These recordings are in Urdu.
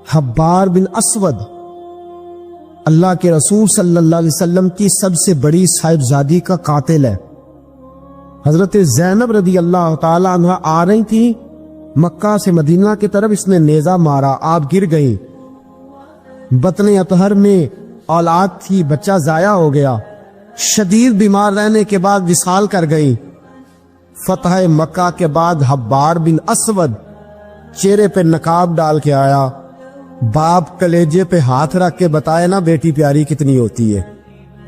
حبار بن اسود اللہ کے رسول صلی اللہ علیہ وسلم کی سب سے بڑی صاحبزادی کا قاتل ہے۔ حضرت زینب رضی اللہ تعالی عنہ آ رہی تھی مکہ سے مدینہ کی طرف، اس نے نیزہ مارا، آپ گر گئی۔ بطن اطہر میں اولاد تھی، بچہ ضائع ہو گیا، شدید بیمار رہنے کے بعد وصال کر گئی۔ فتح مکہ کے بعد حبار بن اسود چہرے پہ نقاب ڈال کے آیا، باپ کلیجے پہ ہاتھ رکھ کے بتائے نا بیٹی پیاری کتنی ہوتی ہے۔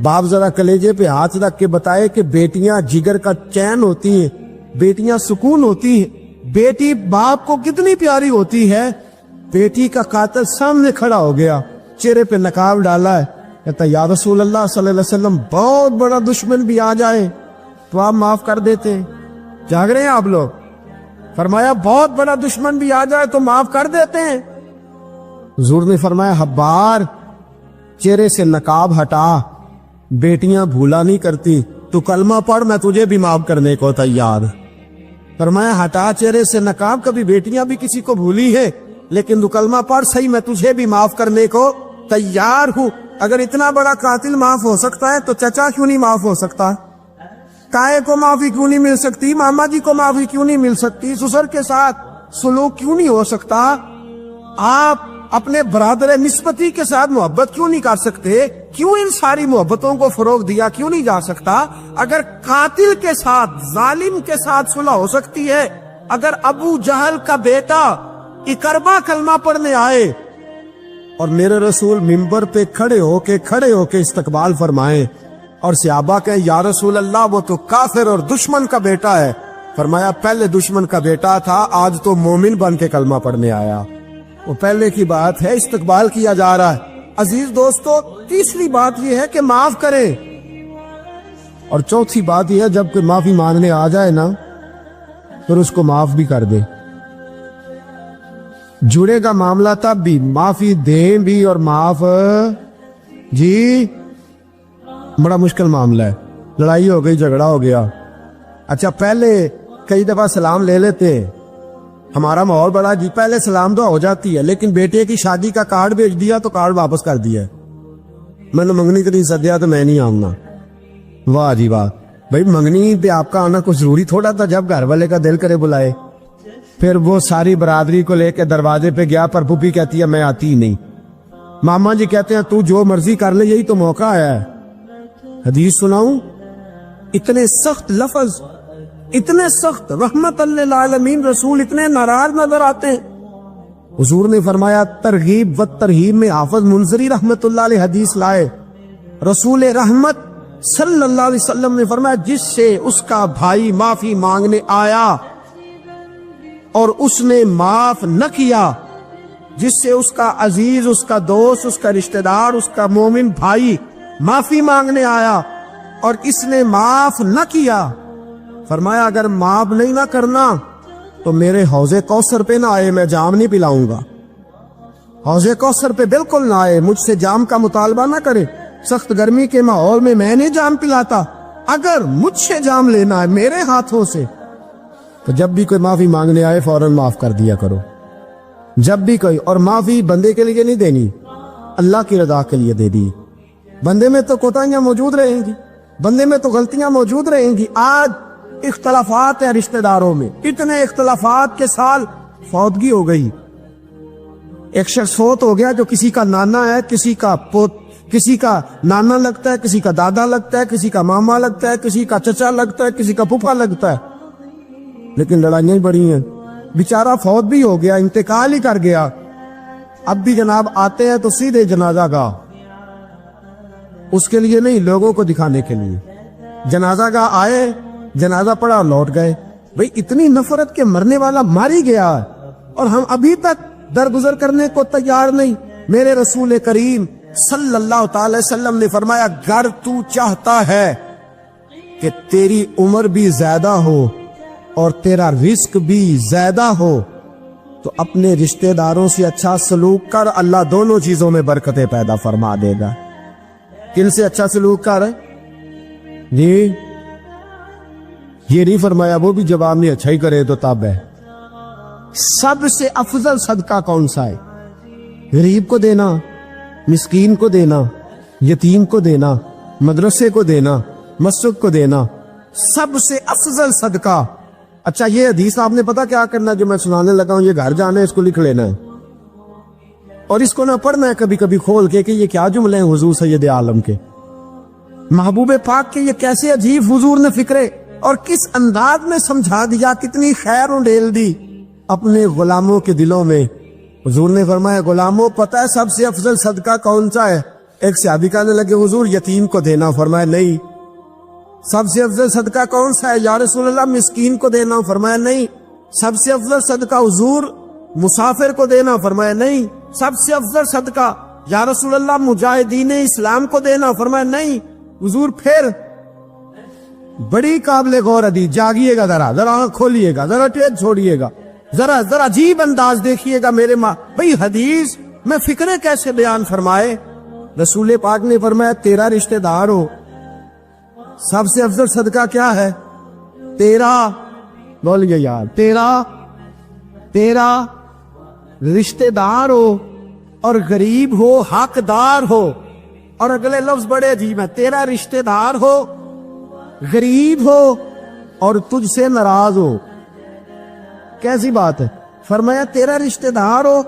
باپ ذرا کلیجے پہ ہاتھ رکھ کے بتائے کہ بیٹیاں جگر کا چین ہوتی ہیں، بیٹیاں سکون ہوتی ہیں، بیٹی باپ کو کتنی پیاری ہوتی ہے۔ بیٹی کا قاتل سامنے کھڑا ہو گیا، چہرے پہ نقاب ڈالا ہے، کہتا یا رسول اللہ صلی اللہ علیہ وسلم بہت بڑا دشمن بھی آ جائے تو آپ معاف کر دیتے ہیں۔ جاگ رہے ہیں آپ لوگ؟ فرمایا بہت بڑا دشمن بھی آ جائے تو معاف کر دیتے ہیں۔ حضور نے فرمایا حبار چہرے سے نقاب ہٹا، بیٹیاں بھولا نہیں کرتی، تو کلمہ پڑھ میں تجھے بھی معاف کرنے کو تیار۔ فرمایا ہٹا چہرے سے نقاب، کبھی بیٹیاں بھی کسی کو بھولی ہے لیکن تو کلمہ پڑھ صحیح، میں تجھے بھی معاف کرنے کو تیار ہوں۔ اگر اتنا بڑا قاتل معاف ہو سکتا ہے تو چچا کیوں نہیں معاف ہو سکتا؟ تائے کو معافی کیوں نہیں مل سکتی؟ ماما جی کو معافی کیوں نہیں مل سکتی؟ سسر کے ساتھ سلوک کیوں نہیں ہو سکتا؟ آپ اپنے برادر نسبتی کے ساتھ محبت کیوں نہیں کر سکتے؟ کیوں ان ساری محبتوں کو فروغ دیا کیوں نہیں جا سکتا؟ اگر قاتل کے ساتھ، ظالم کے ساتھ صلح ہو سکتی ہے، اگر ابو جہل کا بیٹا اکرما کلمہ پڑھنے آئے اور میرے رسول منبر پہ کھڑے ہو کے استقبال فرمائیں اور صحابہ کہیں یا رسول اللہ وہ تو کافر اور دشمن کا بیٹا ہے، فرمایا پہلے دشمن کا بیٹا تھا، آج تو مومن بن کے کلمہ پڑھنے آیا۔ وہ پہلے کی بات ہے، استقبال کیا جا رہا ہے۔ عزیز دوستو، تیسری بات یہ ہے کہ معاف کریں، اور چوتھی بات یہ ہے جب کوئی معافی مانگنے آ جائے نا پھر اس کو معاف بھی کر دے۔ جڑے گا معاملہ تب بھی، معافی دیں بھی اور معاف جی بڑا مشکل معاملہ ہے۔ لڑائی ہو گئی، جھگڑا ہو گیا، اچھا پہلے کئی دفعہ سلام لے لیتے ہیں، ہمارا ماحول بڑا جی پہلے سلام دعا ہو جاتی ہے، لیکن بیٹے کی شادی کا کارڈ بھیج دیا تو کارڈ واپس کر دیا، میں نے منگنی کے لیے سدیا تو میں نہیں آؤں گا۔ واہ جی واہ، بھائی منگنی پہ آپ کا آنا کچھ ضروری تھوڑا تھا، جب گھر والے کا دل کرے بلائے۔ پھر وہ ساری برادری کو لے کے دروازے پہ گیا، پر پھوپھی کہتی ہے میں آتی ہی نہیں، ماما جی کہتے ہیں تو جو مرضی کر لے، یہی تو موقع آیا ہے۔ حدیث سناؤں، اتنے سخت لفظ، اتنے سخت، رحمت للعالمین رسول اتنے ناراض نظر آتے ہیں۔ حضور نے فرمایا ترغیب و ترہیب میں حافظ منذری رحمت اللہ علیہ حدیث لائے، رسول رحمت صلی اللہ علیہ وسلم نے فرمایا جس سے اس کا بھائی معافی مانگنے آیا اور اس نے معاف نہ کیا، جس سے اس کا عزیز، اس کا دوست، اس کا رشتہ دار، اس کا مومن بھائی معافی مانگنے آیا اور اس نے معاف نہ کیا، فرمایا اگر معاف نہیں نہ کرنا تو میرے حوض کوثر پہ نہ آئے، میں جام نہیں پلاؤں گا۔ حوض کوثر پہ بالکل نہ آئے، مجھ سے جام کا مطالبہ نہ کرے، سخت گرمی کے ماحول میں میں نہیں جام پلاتا، اگر مجھ سے جام لینا ہے میرے ہاتھوں سے تو جب بھی کوئی معافی مانگنے آئے فوراً معاف کر دیا کرو، جب بھی کوئی۔ اور معافی بندے کے لیے نہیں دینی، اللہ کی رضا کے لیے دے دی۔ بندے میں تو کوتاہیاں موجود رہیں گی، بندے میں تو غلطیاں موجود رہیں گی۔ آج اختلافات ہیں رشتہ داروں میں، اتنے اختلافات کے سال فوتگی ہو گئی، ایک شخص فوت ہو گیا جو کسی کا نانا ہے، کسی کا پوت، کسی کا نانا لگتا ہے، کسی کا دادا لگتا ہے، کسی کا ماما لگتا ہے، کسی کا چچا لگتا ہے، کسی کا پھوپھا لگتا ہے، لیکن لڑائیاں بڑی ہیں۔ بیچارہ فوت بھی ہو گیا، انتقال ہی کر گیا، اب بھی جناب آتے ہیں تو سیدھے جنازہ گاہ، اس کے لیے نہیں، لوگوں کو دکھانے کے لیے۔ جنازہ گاہ آئے، جنازہ پڑا اور لوٹ گئے۔ بھئی اتنی نفرت کے مرنے والا ماری گیا اور ہم ابھی تک درگزر کرنے کو تیار نہیں۔ میرے رسول کریم صلی اللہ تعالی وسلم نے فرمایا اگر تو چاہتا ہے کہ تیری عمر بھی زیادہ ہو اور تیرا رزق بھی زیادہ ہو تو اپنے رشتہ داروں سے اچھا سلوک کر، اللہ دونوں چیزوں میں برکتیں پیدا فرما دے گا۔ کن سے اچھا سلوک کر جی؟ یہ نہیں فرمایا وہ بھی جواب نہیں اچھا ہی کرے تو تب ہے۔ سب سے افضل صدقہ کون سا ہے؟ غریب کو دینا، مسکین کو دینا، یتیم کو دینا، مدرسے کو دینا، مسجد کو دینا، سب سے افضل صدقہ۔ اچھا یہ حدیث آپ نے پتا کیا کرنا جو میں سنانے لگا ہوں، یہ گھر جانا ہے، اس کو لکھ لینا ہے اور اس کو نہ پڑھنا ہے کبھی کبھی کھول کے کہ یہ کیا جملے ہیں حضور سید عالم کے، محبوب پاک کے، یہ کیسے عجیب حضور نے فکرے اور کس انداز میں سمجھا دیا، کتنی خیر ڈیل دی اپنے غلاموں کے دلوں میں۔ حضور نے فرمایا غلاموں پتہ ہے سب سے افضل صدقہ کون سا ہے؟ ایک صحابی کہنے لگے حضور یتیم کو دینا، فرمایا نہیں۔ سب سے افضل صدقہ کون سا ہے یا رسول اللہ؟ مسکین کو دینا، فرمایا نہیں۔ سب سے افضل صدقہ حضور مسافر کو دینا، فرمایا نہیں۔ سب سے افضل صدقہ یا رسول اللہ مجاہدین اسلام کو دینا، فرمایا نہیں۔ حضور پھر بڑی قابل غور حدیث، جاگیے گا ذرا آنکھ کھولیے گا، ذرا ٹیک چھوڑیے گا، ذرا عجیب انداز دیکھیے گا میرے ماں بھئی حدیث میں فکرے کیسے بیان فرمائے۔ رسول پاک نے فرمایا تیرا رشتہ دار ہو، سب سے افضل صدقہ کیا ہے؟ تیرا، بولیے یار، تیرا رشتہ دار ہو اور غریب ہو، حقدار ہو، اور اگلے لفظ بڑے عجیب ہیں، تیرا رشتہ دار ہو، غریب ہو اور تجھ سے ناراض ہو۔ کیسی بات ہے؟ فرمایا تیرا رشتہ دار ہو،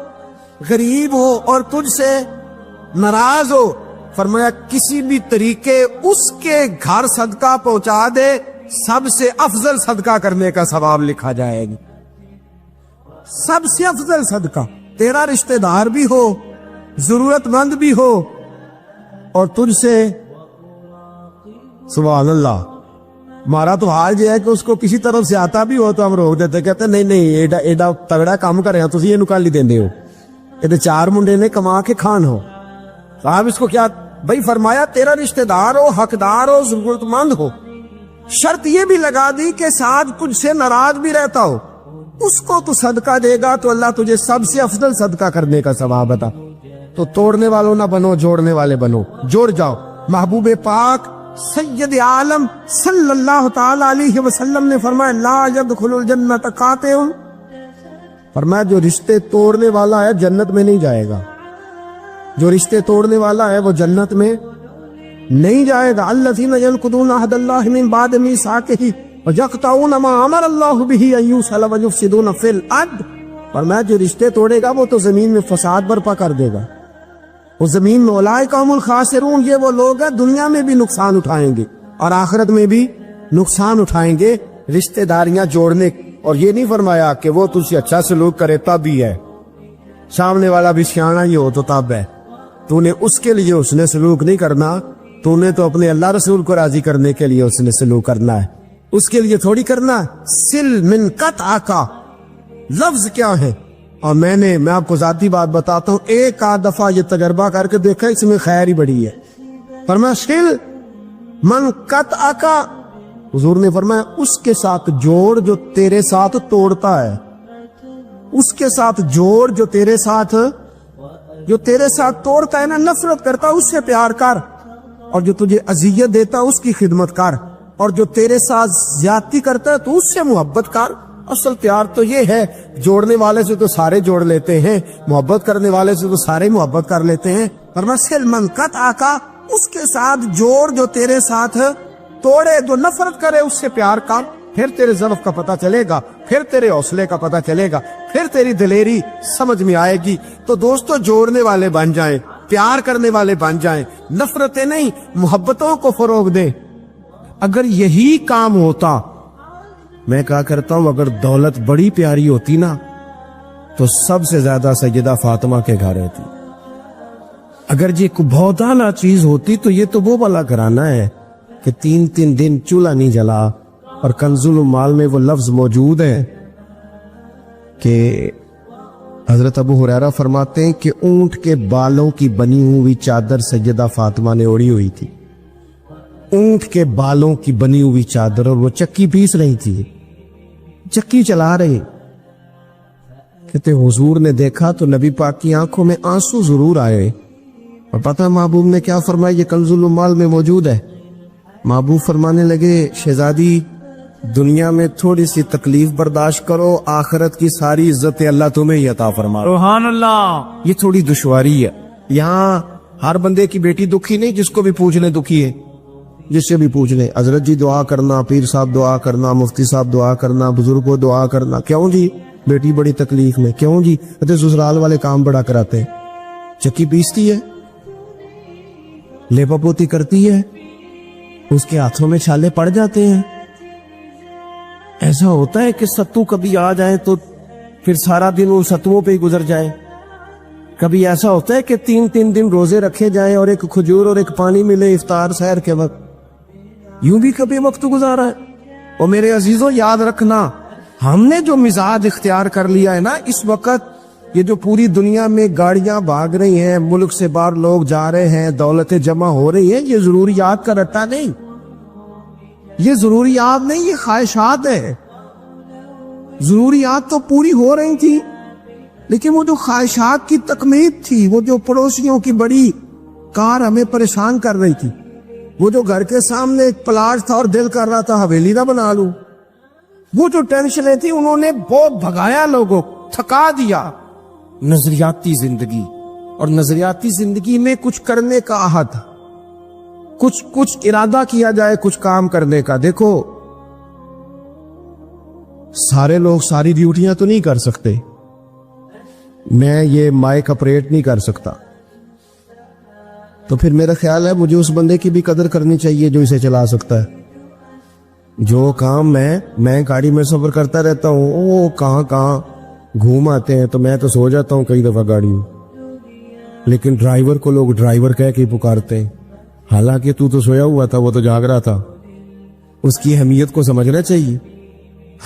غریب ہو اور تجھ سے ناراض ہو، فرمایا کسی بھی طریقے اس کے گھر صدقہ پہنچا دے، سب سے افضل صدقہ کرنے کا ثواب لکھا جائے گا۔ سب سے افضل صدقہ، تیرا رشتہ دار بھی ہو، ضرورت مند بھی ہو اور تجھ سے، سبحان اللہ، ہمارا تو حال یہ ہے کہ اس کو کسی طرف سے آتا بھی ہو تو ہم روک دیتے، کہتے ہیں نہیں ایڈا تگڑا کام کر رہے ہیں تو یہ نکال لی دیندے ہو، یہ چار منڈے نے کما کے کھان ہو، صاحب اس کو کیا بھائی؟ فرمایا تیرا رشتہ دار ہو، حقدار ہو، ضرورت مند ہو، شرط یہ بھی لگا دی کہ ساتھ تجھ سے ناراض بھی رہتا ہو، اس کو تو صدقہ دے گا تو اللہ تجھے سب سے افضل صدقہ کرنے کا ثواب عطا۔ تو توڑنے والوں نہ بنو، جوڑنے والے بنو، جوڑ جاؤ۔ محبوب پاک سید عالم صلی اللہ تعالی علیہ وسلم نے فرمایا لا يدخل الجنت قاطع، فرمایا جو رشتے توڑنے والا ہے جنت میں نہیں جائے گا، جو رشتے توڑنے والا ہے وہ جنت میں نہیں جائے گا۔ الذین ینقضون عہد اللہ من بعد میثاقہ ویقطعون ما امر اللہ بہ ان یوصل ویفسدون فی الارض، فرمایا جو رشتے توڑے گا وہ تو زمین میں فساد برپا کر دے گا، وہ زمین میں اولئک هم الخاسرون، یہ وہ لوگ ہیں دنیا میں بھی نقصان اٹھائیں گے اور آخرت میں بھی نقصان اٹھائیں گے رشتہ داریاں جوڑنے۔ اور یہ نہیں فرمایا کہ وہ تجھ سے اچھا سلوک کرے تب ہی ہے، سامنے والا بھی سیاںا ہی ہو تو تب ہے، تو نے اس کے لیے اس نے سلوک نہیں کرنا، تو نے تو اپنے اللہ رسول کو راضی کرنے کے لیے اس نے سلوک کرنا ہے، اس کے لیے تھوڑی کرنا ہے۔ سل من قطع کا لفظ کیا ہے؟ اور میں آپ کو ذاتی بات بتاتا ہوں، ایک آدھ دفعہ یہ تجربہ کر کے دیکھا، اس میں خیر ہی بڑی ہے۔ فرمایا سل من قطع کا، حضور نے فرمایا اس کے ساتھ جوڑ جو تیرے ساتھ توڑتا ہے، اس کے ساتھ جوڑ جو تیرے ساتھ توڑتا ہے نا، نفرت کرتا اس سے پیار کر، اور جو تجھے اذیت دیتا اس کی خدمت کر، اور جو تیرے ساتھ زیادتی کرتا ہے تو اس سے محبت کر۔ اصل پیار تو یہ ہے، جوڑنے والے سے تو سارے جوڑ لیتے ہیں، محبت کرنے والے سے تو سارے محبت کر لیتے ہیں۔ فرمایا سل من قطع کا، اس کے ساتھ جوڑ جو تیرے ساتھ توڑے، جو نفرت کرے اس سے پیار کر، پھر تیرے ضعف کا پتہ چلے گا، پھر تیرے حوصلے کا پتہ چلے گا، پھر تیری دلیری سمجھ میں آئے گی۔ تو دوستو جوڑنے والے بن جائیں، پیار کرنے والے بن جائیں، نفرتیں نہیں محبتوں کو فروغ دیں۔ اگر یہی کام ہوتا، میں کہا کرتا ہوں اگر دولت بڑی پیاری ہوتی نا تو سب سے زیادہ سیدہ فاطمہ کے گھر رہتی۔ اگر یہ بہت اعلیٰ چیز ہوتی تو یہ تو وہ والا گھرانہ ہے کہ 3 دن چولہا نہیں جلا، اور کنز المال میں وہ لفظ موجود ہے کہ حضرت ابو ہریرہ فرماتے ہیں کہ اونٹ کے بالوں کی بنی ہوئی چادر سیدہ فاطمہ نے اوڑھی ہوئی تھی، اونٹ کے بالوں کی بنی ہوئی چادر، اور وہ چکی پیس رہی تھی، چکی چلا رہی۔ کہتے حضور نے دیکھا تو نبی پاک کی آنکھوں میں آنسو ضرور آئے، اور پتہ محبوب نے کیا فرمایا؟ یہ کنز المال میں موجود ہے۔ محبوب فرمانے لگے شہزادی دنیا میں تھوڑی سی تکلیف برداشت کرو، آخرت کی ساری عزت اللہ تمہیں ہی عطا فرما۔ سبحان اللہ۔ یہ تھوڑی دشواری ہے، یہاں ہر بندے کی بیٹی دکھی نہیں، جس کو بھی پوچھ لیں دکھی ہے، جس سے بھی پوچھ لیں حضرت جی دعا کرنا، پیر صاحب دعا کرنا، مفتی صاحب دعا کرنا، بزرگ کو دعا کرنا، کیوں جی بیٹی بڑی تکلیف میں، کیوں جی سسرال والے کام بڑا کراتے ہیں، چکی پیستی ہے، لیپا پوتی کرتی ہے، اس کے ہاتھوں میں چھالے پڑ جاتے ہیں۔ ایسا ہوتا ہے کہ ستو کبھی آ جائے تو پھر سارا دن ان ستوؤں پہ ہی گزر جائے، کبھی ایسا ہوتا ہے کہ 3 دن روزے رکھے جائیں اور ایک کھجور اور ایک پانی ملے افطار سحر کے وقت، یوں بھی کبھی وقت گزارا ہے۔ اور میرے عزیزوں یاد رکھنا، ہم نے جو مزاج اختیار کر لیا ہے نا اس وقت، یہ جو پوری دنیا میں گاڑیاں بھاگ رہی ہیں، ملک سے باہر لوگ جا رہے ہیں، دولتیں جمع ہو رہی ہیں، یہ ضروریات کا رٹا نہیں، یہ ضروریات نہیں، یہ خواہشات ہے۔ ضروریات تو پوری ہو رہی تھی، لیکن وہ جو خواہشات کی تکمیل تھی، وہ جو پڑوسیوں کی بڑی کار ہمیں پریشان کر رہی تھی، وہ جو گھر کے سامنے ایک پلاٹ تھا اور دل کر رہا تھا حویلی نہ بنا لوں، وہ جو ٹینشنیں تھی، انہوں نے بہت بھگایا، لوگوں تھکا دیا۔ نظریاتی زندگی، اور نظریاتی زندگی میں کچھ کرنے کا عہد، کچھ ارادہ کیا جائے کچھ کام کرنے کا۔ دیکھو سارے لوگ ساری ڈیوٹیاں تو نہیں کر سکتے، میں یہ مائک اپریٹ نہیں کر سکتا، تو پھر میرا خیال ہے مجھے اس بندے کی بھی قدر کرنی چاہیے جو اسے چلا سکتا ہے۔ جو کام میں گاڑی میں سفر کرتا رہتا ہوں، وہ کہاں گھوم آتے ہیں، تو میں تو سو جاتا ہوں کئی دفعہ گاڑی میں، لیکن ڈرائیور کو لوگ ڈرائیور کہہ کے پکارتے ہیں، حالانکہ تو سویا ہوا تھا، وہ تو جاگ رہا تھا۔ اس کی اہمیت کو سمجھنا چاہیے۔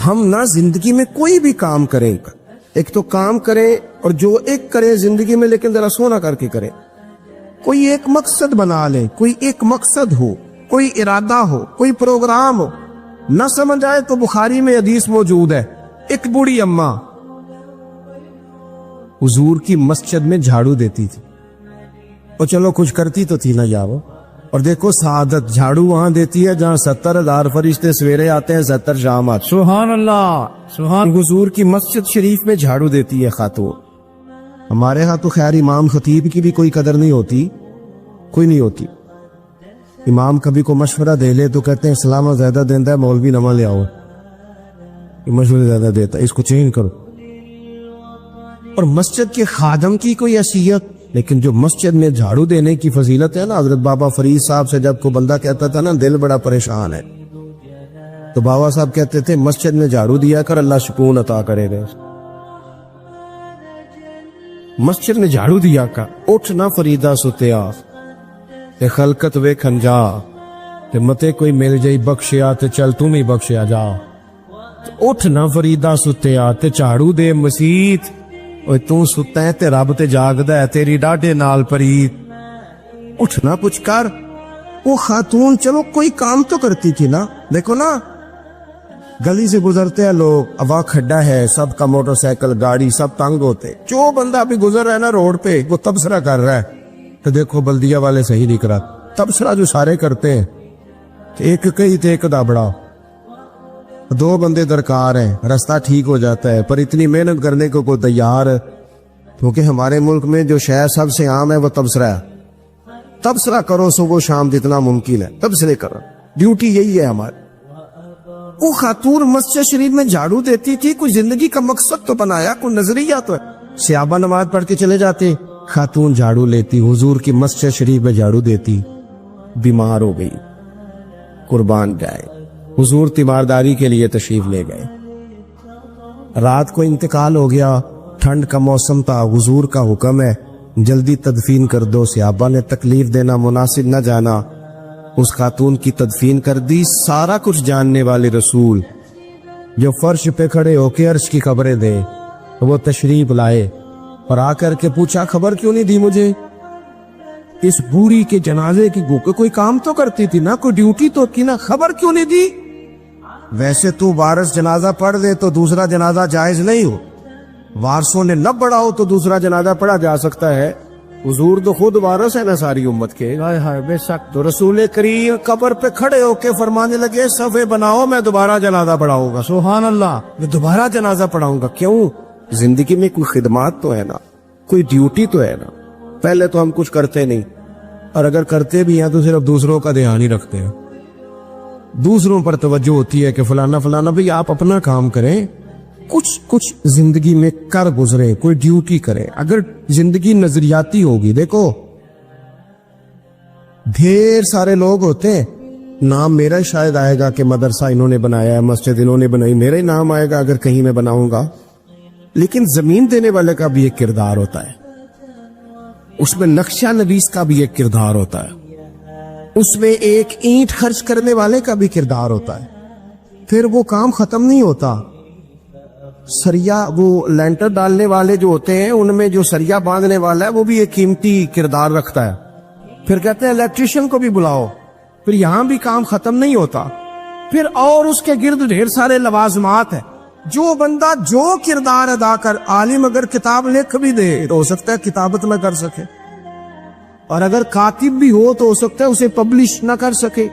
ہم نہ زندگی میں کوئی بھی کام کریں، ایک تو کام کریں، اور جو ایک کرے زندگی میں، لیکن ذرا سونا کر کے کرے، کوئی ایک مقصد بنا لے، کوئی ایک مقصد ہو، کوئی ارادہ ہو، کوئی پروگرام ہو۔ نہ سمجھ آئے تو بخاری میں حدیث موجود ہے، ایک بوڑھی اماں حضور کی مسجد میں جھاڑو دیتی تھی، اور چلو کچھ کرتی تو تھی نہ جاؤ، اور دیکھو سعادت جھاڑو وہاں دیتی ہے جہاں 70,000 فرشتے سویرے آتے ہیں، 70 شام آتے ہیں۔ سبحان اللہ، سبحان۔ حضور کی مسجد شریف میں جھاڑو دیتی ہے خاتون۔ ہمارے ہاں تو خیر امام خطیب کی بھی کوئی قدر نہیں ہوتی، کوئی نہیں ہوتی۔ امام کبھی کو مشورہ دے لے تو کہتے ہیں سلامہ زیادہ دیندہ ہے، مولوی نما لے آؤ، یہ مشورہ زیادہ دیتا ہے، اس کو چینج کرو۔ اور مسجد کے خادم کی کوئی حیثیت، لیکن جو مسجد میں جھاڑو دینے کی فضیلت ہے نا، حضرت بابا فرید صاحب سے جب کو بندہ کہتا تھا نا دل بڑا پریشان ہے، تو بابا صاحب کہتے تھے مسجد میں جھاڑو دیا کر، اللہ سکون عطا کرے گا۔ مسجد میں جھاڑو دیا کر، اٹھ نہ فریدا ستیا تے خلقت ویکھن جا، تے متے کوئی مل جائی بخشیا تے چل تم ہی بخشیا جا۔ اٹھ نہ فریدا ستیا تے جھاڑو دے مسیت، اوے تو ستا ہے تے رب تے جاگدا ہے، تیری ڈاڈے نال پریت۔ اٹھنا کچھ کر۔ وہ خاتون چلو کوئی کام تو کرتی تھی نا، دیکھو نا گلی سے گزرتے ہیں لوگ، اب کھڈا ہے، سب کا موٹر سائیکل گاڑی سب تنگ ہوتے، جو بندہ ابھی گزر رہا ہے نا روڈ پہ وہ تبصرہ کر رہا ہے، تو دیکھو بلدیہ والے صحیح نہیں کرا، تبصرہ جو سارے کرتے ہیں ایک کئی تے ایک دابڑا، 2 بندے درکار ہیں، راستہ ٹھیک ہو جاتا ہے، پر اتنی محنت کرنے کو کوئی تیار ہے، کیونکہ ہمارے ملک میں جو شے سب سے عام ہے وہ تبصرہ ہے۔ تبصرہ کرو صبح شام جتنا ممکن ہے، تبصرے کرو، ڈیوٹی یہی ہے ہماری۔ وہ خاتون مسجد شریف میں جھاڑو دیتی تھی، کوئی زندگی کا مقصد تو بنایا، کوئی نظریہ تو ہے۔ صحابہ نماز پڑھ کے چلے جاتے، خاتون جھاڑو لیتی، حضور کی مسجد شریف میں جھاڑو دیتی، بیمار ہو گئی، قربان جائے، حضور تیمارداری کے لیے تشریف لے گئے، رات کو انتقال ہو گیا، ٹھنڈ کا موسم تھا، حضور کا حکم ہے جلدی تدفین کر دو، صحابہ نے تکلیف دینا مناسب نہ جانا، اس خاتون کی تدفین کر دی۔ سارا کچھ جاننے والے رسول جو فرش پہ کھڑے ہو کے عرش کی خبریں دے، وہ تشریف لائے اور آ کر کے پوچھا خبر کیوں نہیں دی مجھے؟ اس بوڑھی کے جنازے کی کوئی کام تو کرتی تھی نا، کوئی ڈیوٹی تو کی نا، خبر کیوں نہیں دی؟ ویسے تو وارث جنازہ پڑھ دے تو دوسرا جنازہ جائز نہیں ہو، وارثوں نے نہ پڑھا ہو تو دوسرا جنازہ پڑھا جا سکتا ہے، حضور تو خود وارث ہے نا ساری امت کے. ہائے ہائے بے شک. تو رسول کریم قبر پہ کھڑے ہو کے فرمانے لگے صفے بناؤ میں دوبارہ جنازہ پڑھاؤں گا. سبحان اللہ. میں دوبارہ جنازہ پڑھاؤں گا. کیوں؟ زندگی میں کوئی خدمات تو ہے نا, کوئی ڈیوٹی تو ہے نا. پہلے تو ہم کچھ کرتے نہیں, اور اگر کرتے بھی ہیں تو صرف دوسروں کا دھیان ہی رکھتے ہیں. دوسروں پر توجہ ہوتی ہے کہ فلانا فلانا. بھئی آپ اپنا کام کریں, کچھ زندگی میں کر گزرے, کوئی ڈیوٹی کرے. اگر زندگی نظریاتی ہوگی, دیکھو ڈھیر سارے لوگ ہوتے ہیں, نام میرا شاید آئے گا کہ مدرسہ انہوں نے بنایا ہے, مسجد انہوں نے بنائی, میرا ہی نام آئے گا اگر کہیں میں بناؤں گا. لیکن زمین دینے والے کا بھی ایک کردار ہوتا ہے, اس میں نقشہ نویس کا بھی ایک کردار ہوتا ہے, اس میں ایک اینٹ خرچ کرنے والے کا بھی کردار ہوتا ہے. پھر وہ کام ختم نہیں ہوتا. سریا, وہ لینٹر ڈالنے والے جو ہوتے ہیں ان میں جو سریا باندھنے والا ہے وہ بھی ایک قیمتی کردار رکھتا ہے. پھر کہتے ہیں الیکٹریشین کو بھی بلاؤ. پھر یہاں بھی کام ختم نہیں ہوتا. پھر اور اس کے گرد ڈھیر سارے لوازمات ہیں. جو بندہ جو کردار ادا کر, عالم اگر کتاب لکھ بھی دے تو ہو سکتا ہے کتابت نہ کر سکے, اور اگر کاتب بھی ہو تو ہو سکتا ہے اسے پبلش نہ کر سکے.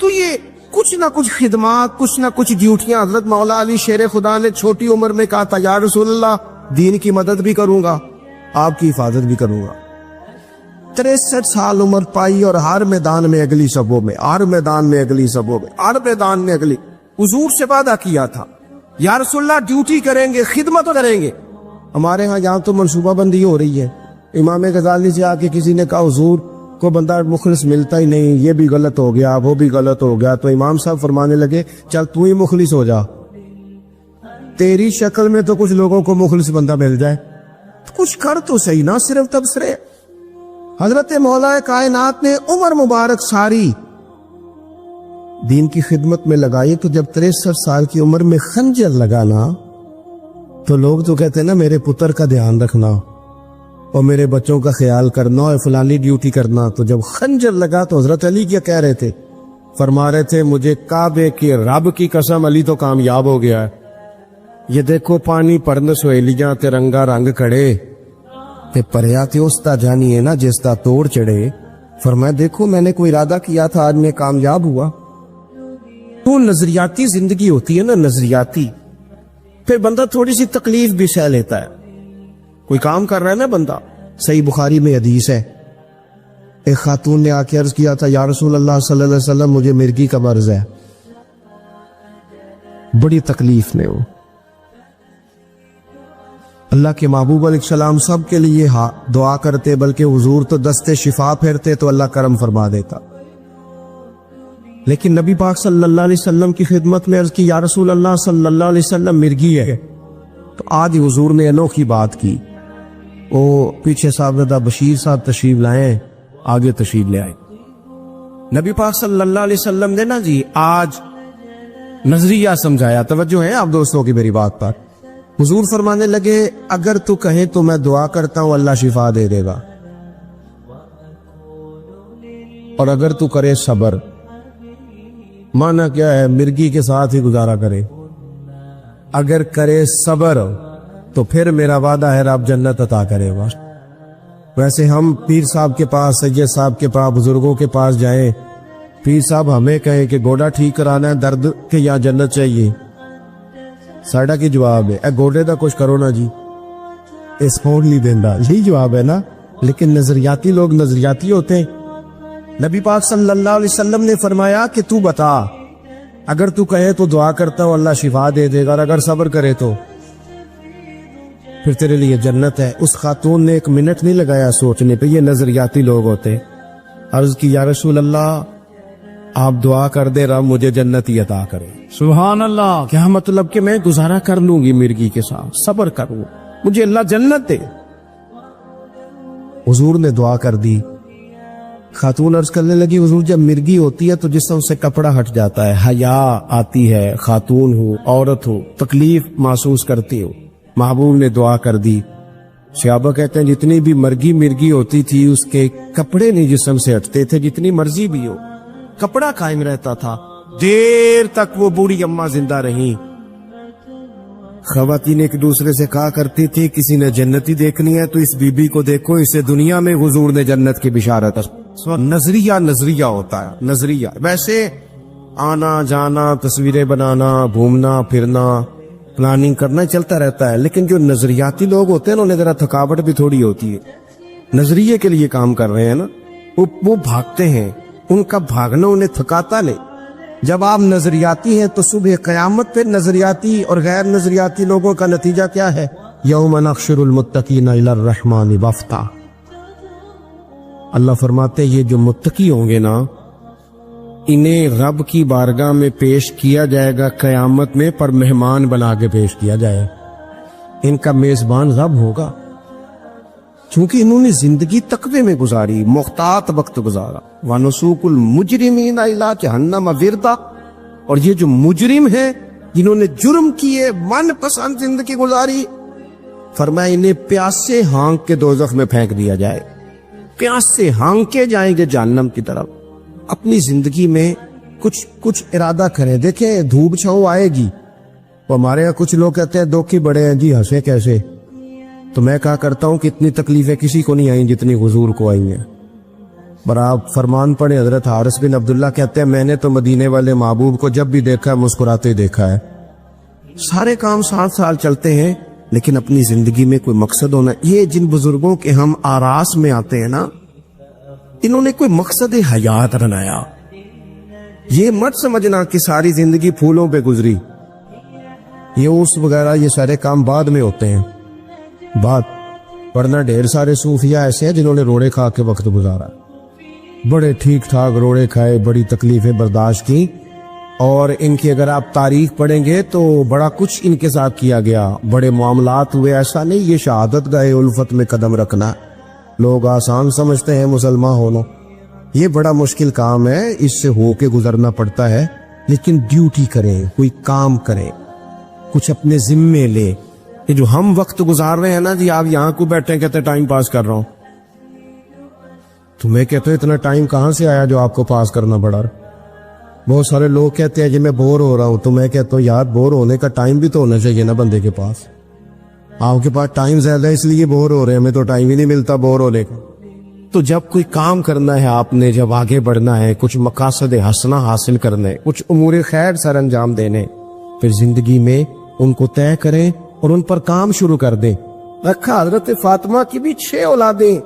تو یہ کچھ نہ کچھ خدمات, کچھ نہ کچھ ڈیوٹیاں. حضرت مولا علی شیر خدا نے چھوٹی عمر میں کہا تھا یا رسول اللہ دین کی مدد بھی کروں گا, آپ کی حفاظت بھی کروں گا. 63 سال عمر پائی اور ہر میدان میں اگلی صبوں میں, ہر میدان میں اگلی صبوں میں, ہر میدان میں اگلی. حضور سے وعدہ کیا تھا یا رسول اللہ ڈیوٹی کریں گے, خدمت کریں گے. ہمارے ہاں یہاں تو منصوبہ بندی ہو رہی ہے. امام غزالی سے آ کے کسی نے کہا حضور کو بندہ مخلص ملتا ہی نہیں, یہ بھی غلط ہو گیا, وہ بھی غلط ہو گیا. تو امام صاحب فرمانے لگے چل تو ہی مخلص ہو جا, تیری شکل میں تو کچھ لوگوں کو مخلص بندہ مل جائے, کچھ کر تو صحیح نا, صرف تبصرے. حضرت مولا کائنات نے عمر مبارک ساری دین کی خدمت میں لگائی. تو جب 63 سال کی عمر میں خنجر لگانا تو لوگ تو کہتے ہیں نا میرے پتر کا دھیان رکھنا اور میرے بچوں کا خیال کرنا اور فلانی ڈیوٹی کرنا. تو جب خنجر لگا تو حضرت علی کیا کہہ رہے تھے؟ فرما رہے تھے مجھے کعبے کے رب کی قسم علی تو کامیاب ہو گیا ہے. یہ دیکھو پانی پرن سہیلیاں تے رنگا رنگ کڑے تے پریا تے استا جانی ہے نا جس دا توڑ چڑھے. فرمایا دیکھو میں نے کوئی ارادہ کیا تھا, آج میں کامیاب ہوا. تو نظریاتی زندگی ہوتی ہے نا, نظریاتی. پھر بندہ تھوڑی سی تکلیف بھی سہ لیتا ہے. کوئی کام کر رہا ہے نا بندہ, صحیح بخاری میں حدیث ہے, ایک خاتون نے آ کے عرض کیا تھا یا رسول اللہ صلی اللہ علیہ وسلم مجھے مرگی کا مرض ہے. بڑی تکلیف میں. وہ اللہ کے محبوب علیہ السلام سب کے لیے دعا کرتے, بلکہ حضور تو دستے شفا پھیرتے تو اللہ کرم فرما دیتا. لیکن نبی پاک صلی اللہ علیہ وسلم کی خدمت میں عرض کی یا رسول اللہ صلی اللہ علیہ وسلم مرگی ہے. تو آج حضور نے انوکھی بات کی. وہ پیچھے صاحبزادہ بشیر صاحب تشریف لائیں, آگے تشریف لے آئے. نبی پاک صلی اللہ علیہ وسلم نے نا جی آج نظریہ سمجھایا. توجہ ہے آپ دوستوں کی میری بات پر. حضور فرمانے لگے اگر تو کہیں تو میں دعا کرتا ہوں اللہ شفا دے دے گا, اور اگر تو کرے صبر. مانا کیا ہے؟ مرگی کے ساتھ ہی گزارا کرے. اگر کرے صبر تو پھر میرا وعدہ ہے رب جنت عطا کرے گا. ویسے ہم پیر صاحب کے پاس, سید صاحب کے پاس, بزرگوں کے پاس جائیں, پیر صاحب ہمیں کہیں کہ گوڑا ٹھیک کرانا ہے درد کے یا جنت چاہیے, ساڑا کی جواب ہے اے گوڑے دا کچھ کرو نا جی, اس فون نہیں دینا, یہی جواب ہے نا. لیکن نظریاتی لوگ نظریاتی ہوتے ہیں. نبی پاک صلی اللہ علیہ وسلم نے فرمایا کہ تو بتا, اگر تو کہے تو دعا کرتا ہوں اللہ شفا دے دے گا, اور اگر صبر کرے تو پھر تیرے لیے جنت ہے. اس خاتون نے 1 منٹ نہیں لگایا سوچنے پہ. یہ نظریاتی لوگ ہوتے. عرض کی یا رسول اللہ آپ دعا کر دے رب مجھے جنت ہی عطا کرے. سبحان اللہ. کیا مطلب کہ میں گزارا کر لوں گی مرگی کے ساتھ, صبر کروں, مجھے اللہ جنت دے. حضور نے دعا کر دی. خاتون عرض کرنے لگی حضور جب مرگی ہوتی ہے تو جسم سے کپڑا ہٹ جاتا ہے, حیا آتی ہے, خاتون ہو عورت ہو, تکلیف محسوس کرتی ہو. محبوب نے دعا کر دی. صحابہ کہتے ہیں جتنی بھی مرگی ہوتی تھی اس کے کپڑے نہیں جسم سے ہٹتے تھے, جتنی مرضی بھی ہو کپڑا قائم رہتا تھا. دیر تک وہ بوڑھی اماں زندہ رہیں. خواتین ایک دوسرے سے کہا کرتی تھی کسی نے جنتی دیکھنی ہے تو اس بی بی کو دیکھو، اسے دنیا میں حضور نے جنت کی بشارت۔ نظریہ ہوتا ہے، نظریہ۔ ویسے آنا جانا، تصویریں بنانا، گھومنا پھرنا، پلاننگ کرنا چلتا رہتا ہے، لیکن جو نظریاتی لوگ ہوتے ہیں انہیں ذرا تھکاوٹ بھی تھوڑی ہوتی ہے۔ نظریے کے لیے کام کر رہے ہیں نا، وہ بھاگتے ہیں، ان کا بھاگنا انہیں تھکاتا نہیں۔ جب آپ نظریاتی ہیں تو صبح قیامت پہ نظریاتی اور غیر نظریاتی لوگوں کا نتیجہ کیا ہے؟ یوم نحشر المتقین الی الرحمن وفدا۔ اللہ فرماتے یہ جو متقی ہوں گے نا، انہیں رب کی بارگاہ میں پیش کیا جائے گا قیامت میں، پر مہمان بنا کے پیش کیا جائے، ان کا میزبان رب ہوگا، چونکہ انہوں نے زندگی تقوی میں گزاری، محتاط وقت گزارا۔ وَنُسُوقُ الْمُجْرِمِينَ إِلَىٰ جَهَنَّمَ وِرْدًا، اور یہ جو مجرم ہیں جنہوں نے جرم کیے، من پسند زندگی گزاری، فرمایا انہیں پیاس سے ہانک کے دوزخ میں پھینک دیا جائے، پیاس سے ہانکے جائیں گے جہنم کی طرف۔ اپنی زندگی میں کچھ ارادہ کریں، دیکھیں دھوپ چھاؤں آئے گی۔ وہ ہمارے یہاں کچھ لوگ کہتے ہیں دکھی بڑے ہیں جی، ہنسے کیسے؟ تو میں کہا کرتا ہوں کہ اتنی تکلیفیں کسی کو نہیں آئیں جتنی حضور کو آئی ہیں۔ پر آپ فرمان پڑھیں، حضرت حارث بن عبداللہ کہتے ہیں میں نے تو مدینے والے محبوب کو جب بھی دیکھا ہے مسکراتے دیکھا ہے۔ سارے کام 7 سال چلتے ہیں، لیکن اپنی زندگی میں کوئی مقصد ہونا۔ یہ جن بزرگوں کے ہم آراس میں آتے ہیں نا، انہوں نے کوئی مقصد حیات بنایا۔ یہ مت سمجھنا کہ ساری زندگی پھولوں پہ گزری، یہ اس وغیرہ یہ سارے کام بعد میں ہوتے ہیں، ورنہ ڈھیر سارے صوفیاء ایسے ہیں جنہوں نے روڑے کھا کے وقت گزارا، بڑے ٹھیک ٹھاک روڑے کھائے، بڑی تکلیفیں برداشت کی، اور ان کی اگر آپ تاریخ پڑھیں گے تو بڑا کچھ ان کے ساتھ کیا گیا، بڑے معاملات ہوئے۔ ایسا نہیں یہ شہادت گاہ الفت میں قدم رکھنا لوگ آسان سمجھتے ہیں مسلمان ہونا، یہ بڑا مشکل کام ہے، اس سے ہو کے گزرنا پڑتا ہے۔ لیکن ڈیوٹی کریں، کوئی کام کریں، کچھ اپنے ذمے لے۔ یہ جو ہم وقت گزار رہے ہیں نا جی، آپ یہاں کو بیٹھے کہتے ہیں ٹائم پاس کر رہا ہوں، تو میں کہتا ہوں اتنا ٹائم کہاں سے آیا جو آپ کو پاس کرنا پڑا؟ بہت سارے لوگ کہتے ہیں جی میں بور ہو رہا ہوں، تو میں کہتا ہوں یار بور ہونے کا ٹائم بھی تو ہونا چاہیے نا بندے کے پاس۔ آپ کے پاس ٹائم زیادہ ہے اس لیے بور ہو رہے ہیں، ہمیں تو ٹائم ہی نہیں ملتا بور ہونے کا۔ تو جب کوئی کام کرنا ہے آپ نے، جب آگے بڑھنا ہے، کچھ مقاصد حسنہ حاصل کرنے، کچھ امور خیر سر انجام دینے، پھر زندگی میں ان کو طے کریں اور ان پر کام شروع کر دیں۔ رکھا حضرت فاطمہ کی بھی 6 اولادیں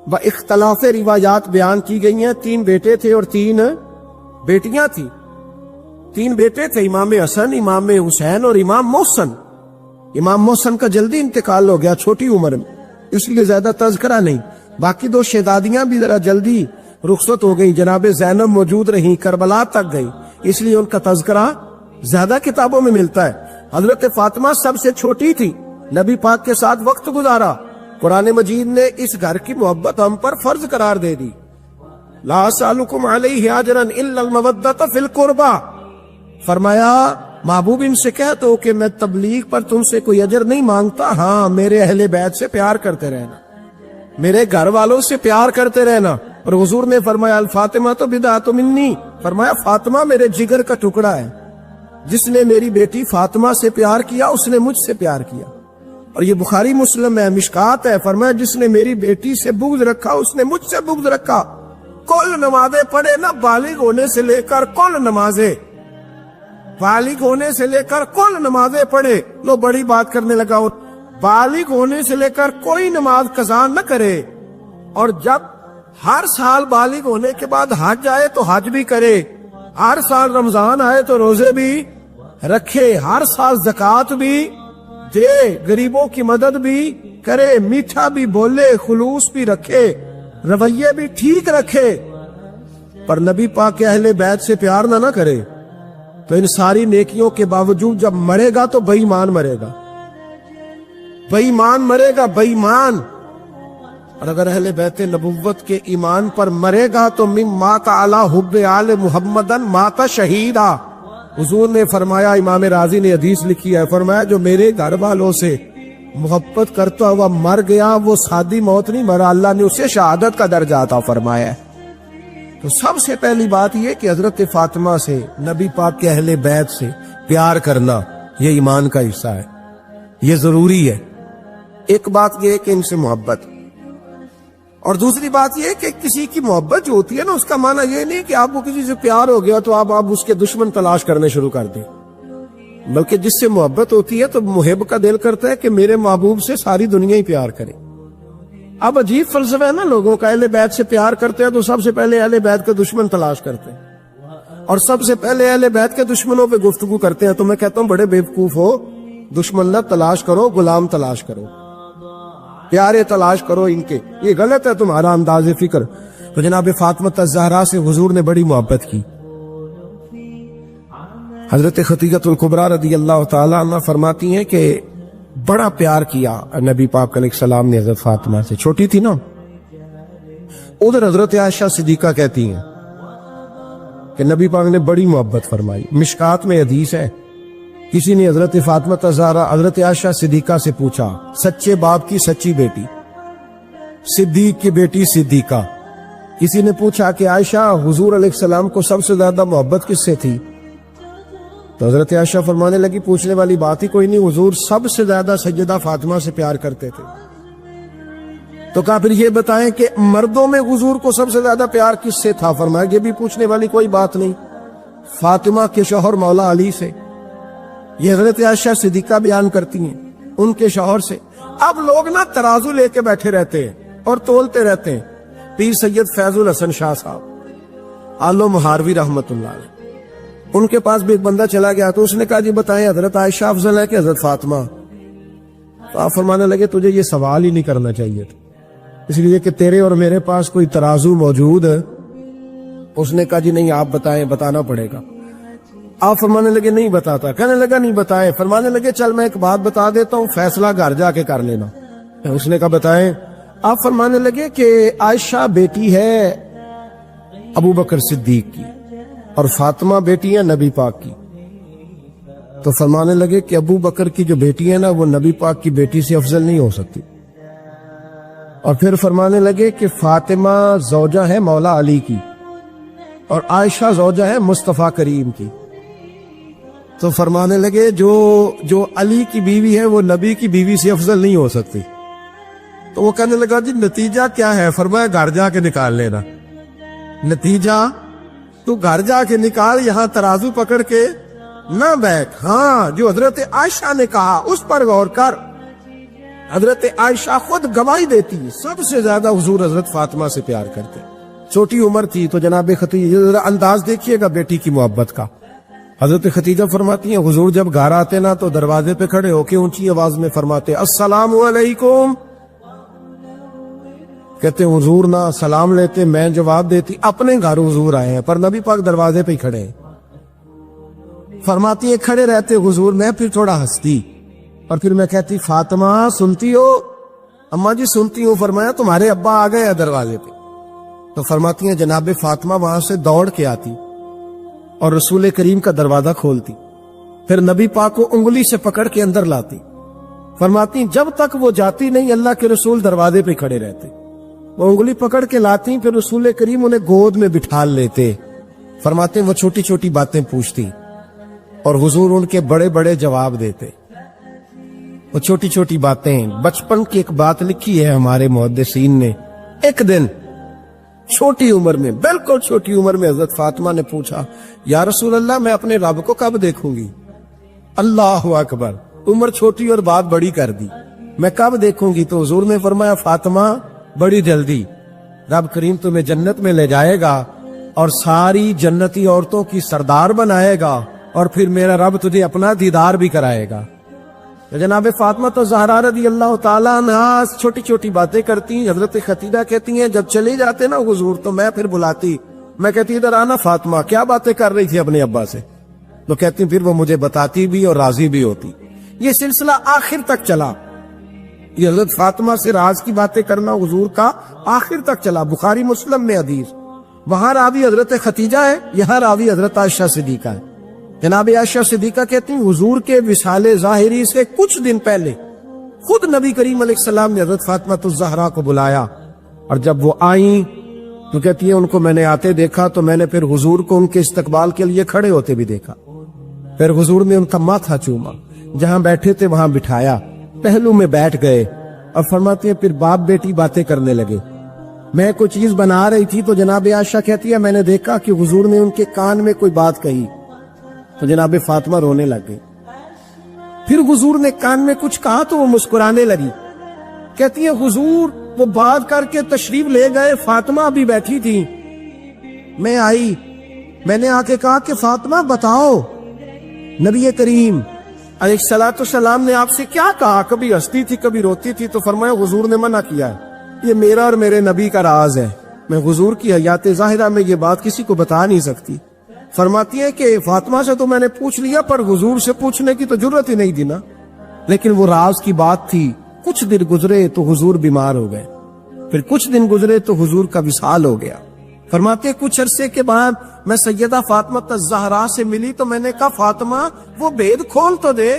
با اختلاف روایات بیان کی گئی ہیں، 3 بیٹے تھے اور 3 بیٹیاں تھیں۔ 3 بیٹے تھے، امام حسن، امام حسین اور امام محسن۔ امام محسن کا جلدی انتقال ہو گیا چھوٹی عمر میں، اس لیے زیادہ تذکرہ نہیں۔ باقی 2 شہزادیاں بھی ذرا جلدی رخصت ہو گئی، جناب زینب موجود رہیں، کربلا تک گئی، اس لیے ان کا تذکرہ زیادہ کتابوں میں ملتا ہے۔ حضرت فاطمہ سب سے چھوٹی تھی، نبی پاک کے ساتھ وقت گزارا، قرآن مجید نے اس گھر کی محبت ہم پر فرض قرار دے دی۔ لا اسألکم علیہ اجرا الا المودۃ فی القربى، فرمایا محبوب ان سے کہہ دو کہ میں تبلیغ پر تم سے کوئی اجر نہیں مانگتا، ہاں میرے اہل بیت سے پیار کرتے رہنا، میرے گھر والوں سے پیار کرتے رہنا۔ اور حضور نے فرمایا الفاطمہ تو بدعۃ منی، فرمایا فاطمہ میرے جگر کا ٹکڑا ہے، جس نے میری بیٹی فاطمہ سے پیار کیا اس نے مجھ سے پیار کیا۔ اور یہ بخاری مسلم ہے، مشکات ہے، فرمایا جس نے میری بیٹی سے بغض رکھا اس نے مجھ سے بغض رکھا۔ کل نمازیں پڑھے نا، بالغ ہونے سے لے کر کل نمازیں، بالغ ہونے سے لے کر کل نمازیں پڑھے۔ لو بڑی بات کرنے لگا، اور بالغ ہونے سے لے کر کوئی نماز قضا نہ کرے، اور جب ہر سال بالغ ہونے کے بعد حج آئے تو حج بھی کرے، ہر سال رمضان آئے تو روزے بھی رکھے، ہر سال زکوٰۃ بھی دے، غریبوں کی مدد بھی کرے، میٹھا بھی بولے، خلوص بھی رکھے، رویے بھی ٹھیک رکھے، پر نبی پاک کے اہل بیت سے پیار نہ کرے تو ان ساری نیکیوں کے باوجود جب مرے گا تو بے ایمان مرے گا، بے ایمان مرے گا، بے ایمان۔ اور اگر اہل بیت نبوت کے ایمان پر مرے گا تو من مات علی حب آل محمدن مات شہیدا۔ حضور نے فرمایا، امام رازی نے حدیث لکھی ہے، فرمایا جو میرے گھر والوں سے محبت کرتا ہوا مر گیا وہ سادی موت نہیں مرا، اللہ نے اسے شہادت کا درجہ عطا فرمایا ہے۔ تو سب سے پہلی بات یہ کہ حضرت فاطمہ سے، نبی پاک کے اہل بیت سے پیار کرنا، یہ ایمان کا حصہ ہے۔ یہ ضروری ہے. ایک بات یہ ہے کہ ان سے محبت، اور دوسری بات یہ ہے کہ کسی کی محبت جو ہوتی ہے نا، اس کا معنی یہ نہیں کہ آپ کو کسی سے پیار ہو گیا تو آپ اس کے دشمن تلاش کرنے شروع کر دیں، بلکہ جس سے محبت ہوتی ہے تو محب کا دل کرتا ہے کہ میرے محبوب سے ساری دنیا ہی پیار کرے. اب عجیب فلسفہ ہے نا لوگوں کا، اہل بیت سے پیار کرتے ہیں تو سب سے پہلے اہل بیت کے دشمن تلاش کرتے ہیں، اور سب سے پہلے اہل بیت کے دشمنوں پہ گفتگو کرتے ہیں. تو میں کہتا ہوں بڑے بیوقوف ہو، دشمن نہ تلاش کرو، غلام تلاش کرو، پیارے تلاش کرو ان کے. یہ غلط ہے تمہارا انداز فکر. تو جناب فاطمہ الزہرا سے حضور نے بڑی محبت کی. حضرت خدیجہ الکبریٰ رضی اللہ تعالی عنہ فرماتی ہیں کہ بڑا پیار کیا نبی پاک علیہ السلام نے حضرت فاطمہ سے. چھوٹی تھی نا. ادھر حضرت عائشہ صدیقہ کہتی ہیں کہ نبی پاک نے بڑی محبت فرمائی. مشکات میں حدیث ہے، کسی نے حضرت فاطمہ الزہرا حضرت عائشہ صدیقہ سے پوچھا، سچے باپ کی سچی بیٹی، صدیق کی بیٹی صدیقہ. کسی نے پوچھا کہ عائشہ حضور علیہ السلام کو سب سے زیادہ محبت کس سے تھی؟ تو حضرت عائشہ فرمانے لگی پوچھنے والی بات ہی کوئی نہیں، حضور سب سے زیادہ سیدہ فاطمہ سے پیار کرتے تھے. تو کہا پھر یہ بتائیں کہ مردوں میں حضور کو سب سے زیادہ پیار کس سے تھا؟ فرمایا یہ بھی پوچھنے والی کوئی بات نہیں، فاطمہ کے شوہر مولا علی سے. یہ حضرت عائشہ صدیقہ بیان کرتی ہیں ان کے شوہر سے. اب لوگ نا ترازو لے کے بیٹھے رہتے ہیں اور تولتے رہتے ہیں. پیر سید فیض الحسن شاہ صاحب آلو مہاروی رحمت اللہ علیہ، ان کے پاس بھی ایک بندہ چلا گیا تو اس نے کہا جی بتائیں حضرت عائشہ افضل ہے کہ حضرت فاطمہ؟ تو آپ فرمانے لگے تجھے یہ سوال ہی نہیں کرنا چاہیے تھا، اس لیے کہ تیرے اور میرے پاس کوئی ترازو موجود ہے. اس نے کہا جی نہیں آپ بتائیں، بتانا پڑے گا. آپ فرمانے لگے نہیں بتاتا. کہنے لگا نہیں بتائے. فرمانے لگے چل میں ایک بات بتا دیتا ہوں، فیصلہ گھر جا کے کر لینا. اس نے کہا بتائیں. آپ فرمانے لگے کہ عائشہ بیٹی ہے ابو بکر صدیق کی اور فاطمہ بیٹی ہے نبی پاک کی. تو فرمانے لگے کہ ابو بکر کی جو بیٹی ہے نا وہ نبی پاک کی بیٹی سے افضل نہیں ہو سکتی. اور پھر فرمانے لگے کہ فاطمہ زوجہ ہے مولا علی کی اور عائشہ زوجہ ہے مصطفیٰ کریم کی. تو فرمانے لگے جو علی کی بیوی ہے وہ نبی کی بیوی سے افضل نہیں ہو سکتی. تو وہ کہنے لگا جی نتیجہ کیا ہے؟ فرمایا گھر جا کے نکال لینا. نتیجہ تو گھر جا کے نکال، یہاں ترازو پکڑ کے نہ بیٹھ. ہاں جو حضرت عائشہ نے کہا اس پر غور کر. حضرت عائشہ خود گواہی دیتی سب سے زیادہ حضور حضرت فاطمہ سے پیار کرتے. چھوٹی عمر تھی تو جناب خدیجہ انداز دیکھیے گا بیٹی کی محبت کا. حضرت خدیجہ فرماتی ہیں حضور جب گھر آتے نا تو دروازے پہ کھڑے ہو کے اونچی آواز میں فرماتے السلام علیکم. کہتے حضور نہ سلام لیتے، میں جواب دیتی. اپنے گھر حضور آئے ہیں پر نبی پاک دروازے پہ ہی کھڑے ہیں. فرماتی ہیں کھڑے رہتے حضور، میں پھر تھوڑا ہنستی اور پھر میں کہتی فاطمہ سنتی ہو؟ اماں جی سنتی ہوں. فرمایا تمہارے ابا آ گئے دروازے پہ. تو فرماتی ہیں جناب فاطمہ وہاں سے دوڑ کے آتی اور رسول کریم کا دروازہ کھولتی، پھر نبی پاک کو انگلی سے پکڑ کے اندر لاتی. فرماتی جب تک وہ جاتی نہیں اللہ کے رسول دروازے پہ کھڑے رہتے. وہ انگلی پکڑ کے لاتی، پھر رسول کریم انہیں گود میں بٹھا لیتے. فرماتے وہ چھوٹی چھوٹی باتیں پوچھتی اور حضور ان کے بڑے بڑے جواب دیتے. وہ چھوٹی چھوٹی باتیں. بچپن کی ایک بات لکھی ہے ہمارے محدثین نے. ایک دن چھوٹی عمر میں، بالکل چھوٹی عمر میں حضرت فاطمہ نے پوچھا یا رسول اللہ میں اپنے رب کو کب دیکھوں گی؟ اللہ اکبر، عمر چھوٹی اور بات بڑی کر دی. میں کب دیکھوں گی؟ تو حضور نے فرمایا فاطمہ بڑی جلدی. رب کریم تمہیں جنت میں لے جائے گا اور ساری جنتی عورتوں کی سردار بنائے گا اور پھر میرا رب تجھے اپنا دیدار بھی کرائے گا. جناب فاطمہ تو زہرا رضی اللہ تعالیٰ عنہ چھوٹی چھوٹی باتیں کرتی ہیں. حضرت خدیجہ کہتی ہیں جب چلے جاتے نا حضور تو میں پھر بلاتی، میں کہتی ادھر آنا فاطمہ، کیا باتیں کر رہی تھی اپنے ابا سے؟ تو کہتی پھر وہ مجھے بتاتی بھی اور راضی بھی ہوتی. یہ سلسلہ آخر تک چلا. یہ حضرت فاطمہ سے راز کی باتیں کرنا حضور کا آخر تک چلا. بخاری مسلم میں حدیث، وہاں راوی حضرت خدیجہ ہے، یہاں راوی حضرت عائشہ صدیقہ ہے. جناب عائشہ صدیقہ کہتی ہیں حضور کے وصال ظاہری سے کچھ دن پہلے خود نبی کریم علیہ السلام نے حضرت فاطمہ الزہرا کو بلایا اور جب وہ آئیں تو کہتی ہے ان کو میں نے آتے دیکھا تو میں نے پھر حضور کو ان کے استقبال کے لیے کھڑے ہوتے بھی دیکھا. پھر حضور نے ان کا ماتھا چوما. جہاں بیٹھے تھے وہاں بٹھایا، پہلو میں بیٹھ گئے اور فرماتے ہیں پھر باپ بیٹی باتیں کرنے لگے۔ میں کوئی چیز بنا رہی تھی تو جناب عائشہ کہتی ہے میں نے دیکھا کہ حضور نے ان کے کان میں کوئی بات کہی تو جناب فاطمہ رونے لگ گئی۔ پھر حضور نے کان میں کچھ کہا تو وہ مسکرانے لگی۔ کہتی ہے حضور وہ بات کر کے تشریف لے گئے، فاطمہ بھی بیٹھی تھی، میں آئی، میں نے آ کے کہا کہ فاطمہ بتاؤ نبی کریم علیہ الصلوۃ والسلام نے آپ سے کیا کہا؟ کبھی ہنستی تھی کبھی روتی تھی، تو فرمایا حضور نے منع کیا ہے، یہ میرا اور میرے نبی کا راز ہے، میں حضور کی حیات ظاہرہ میں یہ بات کسی کو بتا نہیں سکتی۔ فرماتی ہے کہ فاطمہ سے تو میں نے پوچھ لیا پر حضور سے پوچھنے کی تو ضرورت ہی نہیں دی نا، لیکن وہ راز کی بات تھی۔ کچھ دن گزرے تو حضور بیمار ہو گئے، پھر کچھ دن گزرے تو حضور کا وصال ہو گیا۔ فرماتے کچھ عرصے کے بعد میں سیدہ فاطمہ الزہرا سے ملی تو میں نے کہا فاطمہ وہ بید کھول تو دے،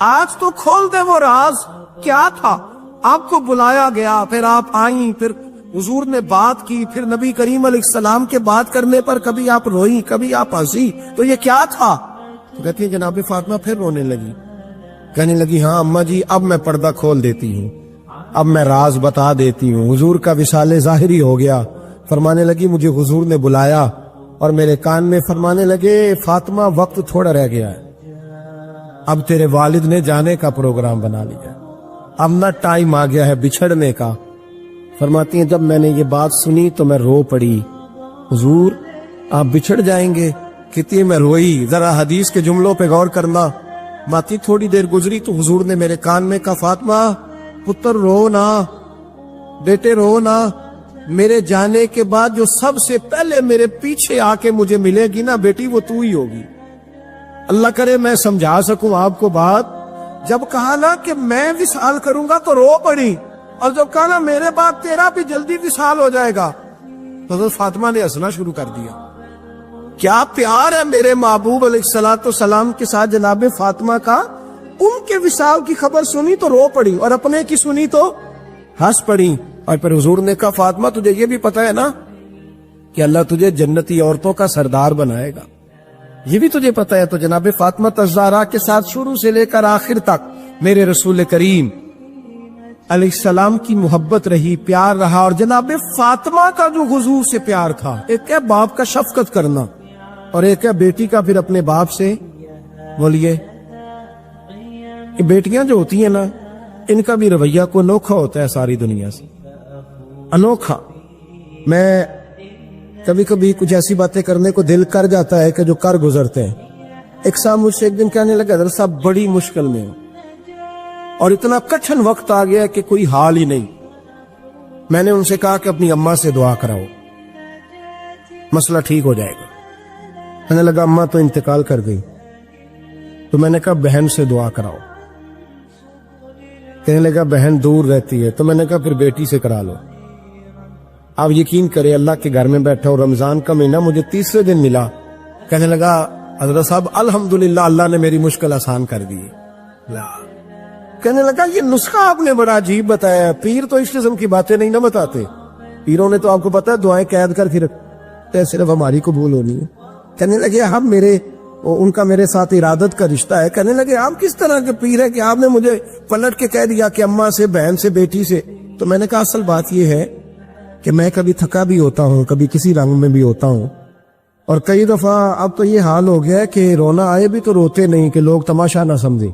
آج تو کھول دے وہ راز کیا تھا۔ آپ کو بلایا گیا، پھر آپ آئیں، پھر حضور نے بات کی، پھر نبی کریم علیہ السلام کے بات کرنے پر کبھی آپ روئی کبھی آپ ہنسی، تو یہ کیا تھا؟ تو کہتی ہے جناب فاطمہ پھر رونے لگی، کہنے لگی ہاں اماں جی اب میں پردہ کھول دیتی ہوں، اب میں راز بتا دیتی ہوں، حضور کا وصال ظاہری ہو گیا۔ فرمانے لگی مجھے حضور نے بلایا اور میرے کان میں فرمانے لگے فاطمہ وقت تھوڑا رہ گیا ہے، اب تیرے والد نے جانے کا پروگرام بنا لیا، اب نہ ٹائم آ گیا ہے بچھڑنے کا۔ فرماتی ہیں جب میں نے یہ بات سنی تو میں رو پڑی، حضور آپ بچھڑ جائیں گے؟ کتنی میں روئی۔ ذرا حدیث کے جملوں پہ غور کرنا۔ ماتی تھوڑی دیر گزری تو حضور نے میرے کان میں کہا فاطمہ پتر رو نہ، بیٹے رو نہ، میرے جانے کے بعد جو سب سے پہلے میرے پیچھے آ کے مجھے ملے گی نا بیٹی وہ تو ہی ہوگی۔ اللہ کرے میں سمجھا سکوں آپ کو بات، جب کہا نا کہ میں وصال کروں گا تو رو پڑی، اور جب کہا نا میرے بعد تیرا بھی جلدی وصال ہو جائے گا تو حضرت فاطمہ نے ہنسنا شروع کر دیا۔ کیا پیار ہے میرے محبوب علیہ الصلوۃ والسلام کے ساتھ جناب فاطمہ کا۔ ان کے وصال کی خبر سنی تو رو پڑی اور اپنے کی سنی تو ہنس پڑی۔ اور پھر حضور نے کہا فاطمہ تجھے یہ بھی پتا ہے نا کہ اللہ تجھے جنتی عورتوں کا سردار بنائے گا، یہ بھی تجھے پتا ہے۔ تو جناب فاطمہ الزہرا کے ساتھ شروع سے لے کر آخر تک میرے رسول کریم علیہ السلام کی محبت رہی، پیار رہا۔ اور جناب فاطمہ کا جو حضور سے پیار تھا، ایک ہے باپ کا شفقت کرنا اور ایک ہے بیٹی کا پھر اپنے باپ سے، بولیے یہ بیٹیاں جو ہوتی ہیں نا ان کا بھی رویہ کو انوکھا ہوتا ہے ساری دنیا سے، انوکھا۔ میں کبھی کبھی کچھ ایسی باتیں کرنے کو دل کر جاتا ہے کہ جو کر گزرتے ہیں۔ ایک صاحب مجھ سے ایک دن کہنے لگا حضرت صاحب بڑی مشکل میں ہوں اور اتنا کٹھن وقت آ گیا کہ کوئی حال ہی نہیں۔ میں نے ان سے کہا کہ اپنی اماں سے دعا کراؤ، مسئلہ ٹھیک ہو جائے گا۔ کہنے لگا اماں تو انتقال کر گئی۔ تو میں نے کہا بہن سے دعا کراؤ۔ کہنے لگا بہن دور رہتی ہے۔ تو میں نے کہا پھر بیٹی سے کرا لو۔ آپ یقین کریں اللہ کے گھر میں بیٹھا اور رمضان کا مہینہ مجھے تیسرے دن ملا۔ کہنے لگا حضرت صاحب الحمدللہ اللہ نے میری مشکل آسان کر دی۔ کہنے لگا یہ نسخہ آپ نے بڑا عجیب بتایا، پیر تو اس قسم کی باتیں نہیں نہ بتاتے، پیروں نے تو آپ کو پتا ہے دعائیں قید کر کے رکھتے ہیں، صرف ہماری قبول ہونی ہے۔ کہنے لگے ہم ان کا میرے ساتھ ارادت کا رشتہ ہے۔ کہنے لگے آپ کس طرح کے پیر ہے کہ آپ نے مجھے پلٹ کے کہہ دیا کہ اماں سے، بہن سے، بیٹی سے۔ تو میں نے کہا اصل بات یہ ہے کہ میں کبھی تھکا بھی ہوتا ہوں، کبھی کسی رنگ میں بھی ہوتا ہوں، اور کئی دفعہ اب تو یہ حال ہو گیا ہے کہ رونا آئے بھی تو روتے نہیں کہ لوگ تماشا نہ سمجھیں،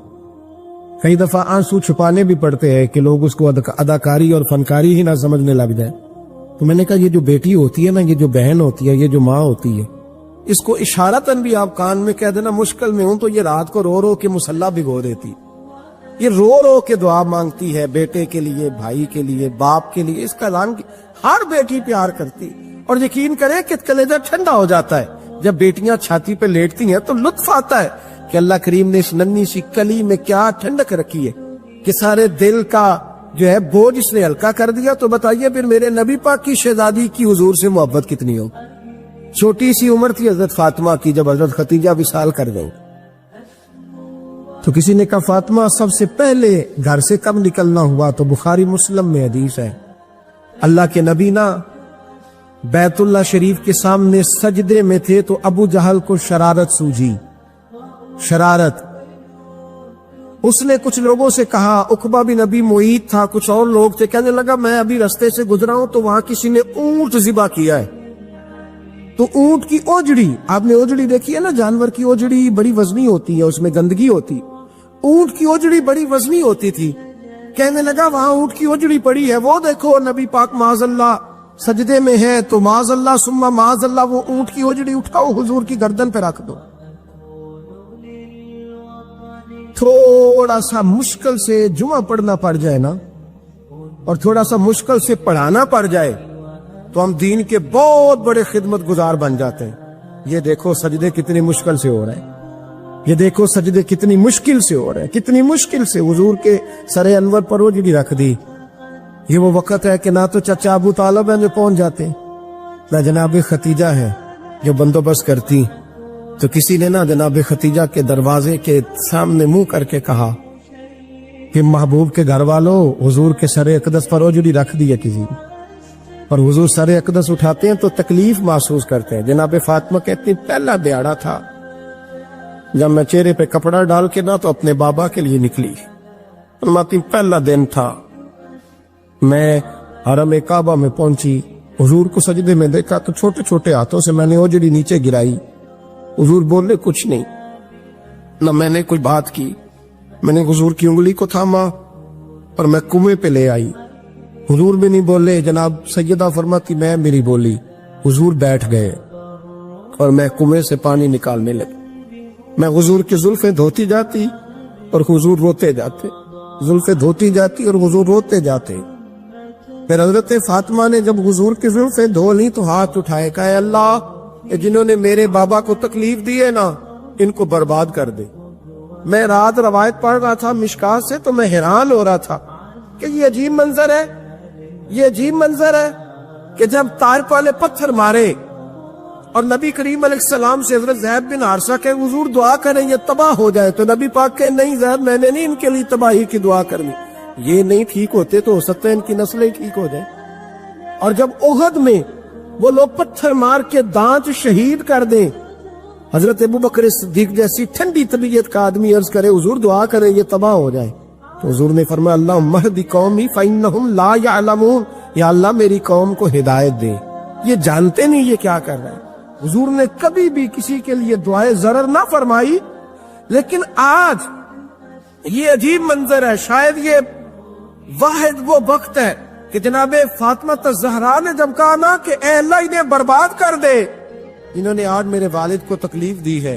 کئی دفعہ آنسو چھپانے بھی پڑتے ہیں کہ لوگ اس کو اداکاری اور فنکاری ہی نہ سمجھنے لگ جائے۔ تو میں نے کہا یہ جو بیٹی ہوتی ہے نا، یہ جو بہن ہوتی ہے، یہ جو ماں ہوتی ہے، اس کو اشارتاً بھی آپ کان میں کہہ دینا مشکل میں ہوں تو یہ رات کو رو رو کے مصلی بھگو دیتی، یہ رو رو کے دعا مانگتی ہے بیٹے کے لیے، بھائی کے لیے، باپ کے لیے۔ اس کا اعلان ہر بیٹی پیار کرتی، اور یقین کرے کہ کلیجہ ٹھنڈا ہو جاتا ہے جب بیٹیاں چھاتی پہ لیٹتی ہیں تو لطف آتا ہے کہ اللہ کریم نے اس ننھی سی کلی میں کیا ٹھنڈک رکھی ہے کہ سارے دل کا جو ہے بوجھ اس نے ہلکا کر دیا۔ تو بتائیے پھر میرے نبی پاک کی شہزادی کی حضور سے محبت کتنی ہو۔ چھوٹی سی عمر تھی حضرت فاطمہ کی جب حضرت خدیجہ وصال کر گئی، تو کسی نے کہا فاطمہ سب سے پہلے گھر سے کب نکلنا ہوا؟ تو بخاری مسلم میں حدیث ہے، اللہ کے نبی نا بیت اللہ شریف کے سامنے سجدے میں تھے تو ابو جہل کو شرارت سوجی، شرارت، اس نے کچھ لوگوں سے کہا، عقبہ بن ابی معیط تھا، کچھ اور لوگ تھے، کہنے لگا میں ابھی رستے سے گزرا ہوں تو وہاں کسی نے اونٹ ذبح کیا ہے، تو اونٹ کی اوجڑی، آپ نے اوجڑی دیکھی ہے نا، جانور کی اوجڑی بڑی وزنی ہوتی ہے، اس میں گندگی ہوتی، اونٹ کی اوجڑی بڑی وزنی ہوتی تھی، کہنے لگا وہاں اونٹ کی اوجڑی پڑی ہے، وہ دیکھو نبی پاک معاذ اللہ سجدے میں ہے، تو معاذ اللہ ثم معاذ اللہ وہ اونٹ کی اوجڑی اٹھاؤ حضور کی گردن پہ رکھ دو۔ تھوڑا سا مشکل سے جمعہ پڑھنا پڑ جائے نا، اور تھوڑا سا مشکل سے پڑھانا پڑ جائے تو ہم دین کے بہت بڑے خدمت گزار بن جاتے ہیں۔ یہ دیکھو سجدے کتنی مشکل سے ہو رہے ہیں، یہ دیکھو سجدے کتنی مشکل سے ہو رہے ہیں، کتنی مشکل سے حضور کے سر انور پر اوجڑی رکھ دی۔ یہ وہ وقت ہے کہ نہ تو چچا ابو طالب ہیں جو پہنچ جاتے، نہ جناب ختیجہ ہے جو بندوبست کرتی، تو کسی نے نہ جناب ختیجہ کے دروازے کے سامنے منہ کر کے کہا کہ محبوب کے گھر والوں حضور کے سر اقدس پر اوجڑی رکھ دی ہے کسی نے، اور حضور سر اقدس اٹھاتے ہیں تو تکلیف محسوس کرتے ہیں۔ جناب فاطمہ کہتی پہلا دیہڑا تھا جب میں چہرے پہ کپڑا ڈال کے نہ تو اپنے بابا کے لیے نکلی، فرماتی پہلا دن تھا، میں حرم کعبہ میں پہنچی، حضور کو سجدے میں دیکھا تو چھوٹے چھوٹے ہاتھوں سے میں نے اوجڑی نیچے گرائی، حضور بولے کچھ نہیں، نہ میں نے کوئی بات کی، میں نے حضور کی انگلی کو تھاما اور میں کنویں پہ لے آئی، حضور بھی نہیں بولے، جناب سیدہ فرماتی میں میری بولی، حضور بیٹھ گئے اور میں کنویں سے پانی نکالنے لگا، میں حضور کی زلفیں دھوتی جاتی اور حضور روتے جاتے، زلفیں دھوتی جاتی اور حضور روتے جاتے۔ پھر حضرت فاطمہ نے جب حضور کی زلفیں دھو لی تو ہاتھ اٹھائے، کہا اے اللہ جنہوں نے میرے بابا کو تکلیف دی ہے نا ان کو برباد کر دے۔ میں رات روایت پڑھ رہا تھا مشکات سے تو میں حیران ہو رہا تھا کہ یہ عجیب منظر ہے، یہ عجیب منظر ہے کہ جب طائف والے پتھر مارے اور نبی کریم علیہ السلام سے حضرت زید بن حارثہ کہ حضور دعا کریں یہ تباہ ہو جائے، تو نبی پاک کہ نہیں زید میں نے نہیں ان کے لیے تباہی کی دعا کرنی، یہ نہیں ٹھیک ہوتے تو ہو سکتا ہے ان کی نسلیں ٹھیک ہو جائیں۔ اور جب احد میں وہ لوگ پتھر مار کے دانت شہید کر دیں، حضرت ابوبکر صدیق جیسی ٹھنڈی طبیعت کا آدمی عرض کرے حضور دعا کریں یہ تباہ ہو جائے، تو حضور نے فرمایا اللہم اہد قومی فإنہم لا یعلمون، یا اللہ میری قوم کو ہدایت دے، یہ جانتے نہیں یہ کیا کر رہے ہیں۔ حضور نے کبھی بھی کسی کے لیے دعائے ضرر نہ فرمائی، لیکن آج یہ عجیب منظر ہے، شاید یہ واحد وہ وقت ہے کہ جناب فاطمہ الزہرا نے جب کہا نا کہ اے اللہ انہیں برباد کر دے انہوں نے آج میرے والد کو تکلیف دی ہے،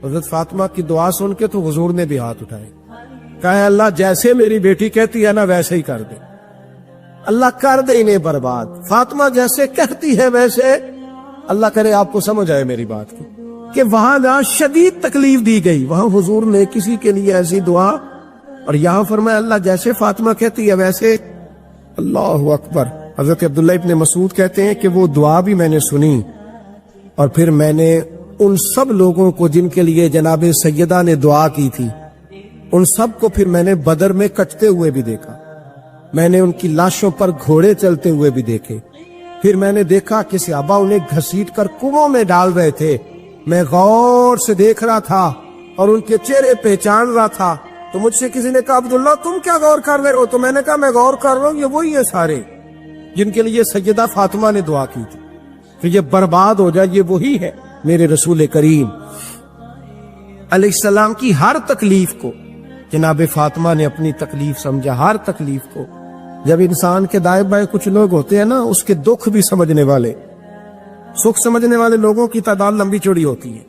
حضرت فاطمہ کی دعا سن کے تو حضور نے بھی ہاتھ اٹھائے، کہا اے اللہ جیسے میری بیٹی کہتی ہے نا ویسے ہی کر دے، اللہ کر دے انہیں برباد، فاطمہ جیسے کہتی ہے ویسے، اللہ کرے آپ کو سمجھ آئے میری بات کی کہ وہاں جہاں شدید تکلیف دی گئی وہاں حضور نے کسی کے لیے ایسی دعا، اور یہاں فرمایا اللہ جیسے فاطمہ کہتی ہے ویسے، اللہ اکبر۔ حضرت عبداللہ ابن مسعود کہتے ہیں کہ وہ دعا بھی میں نے سنی، اور پھر میں نے ان سب لوگوں کو جن کے لیے جناب سیدہ نے دعا کی تھی ان سب کو پھر میں نے بدر میں کٹتے ہوئے بھی دیکھا، میں نے ان کی لاشوں پر گھوڑے چلتے ہوئے بھی دیکھے، پھر میں نے دیکھا کہ صحابہ انہیں گھسیٹ کر کنووں میں ڈال رہے تھے، میں غور سے دیکھ رہا تھا اور ان کے چہرے پہچان رہا تھا، تو مجھ سے کسی نے کہا عبداللہ تم کیا غور کر رہے ہو؟ تو میں نے کہا میں غور کر رہا ہوں یہ وہی ہے سارے جن کے لیے سیدہ فاطمہ نے دعا کی تھی کہ یہ برباد ہو جائے، یہ وہی ہے میرے رسول کریم علیہ السلام کی ہر تکلیف کو جناب فاطمہ نے اپنی تکلیف سمجھا، ہر تکلیف کو۔ جب انسان کے دائیں بائیں کچھ لوگ ہوتے ہیں نا اس کے دکھ بھی سمجھنے والے، سکھ سمجھنے والے لوگوں کی تعداد لمبی چوڑی ہوتی ہے۔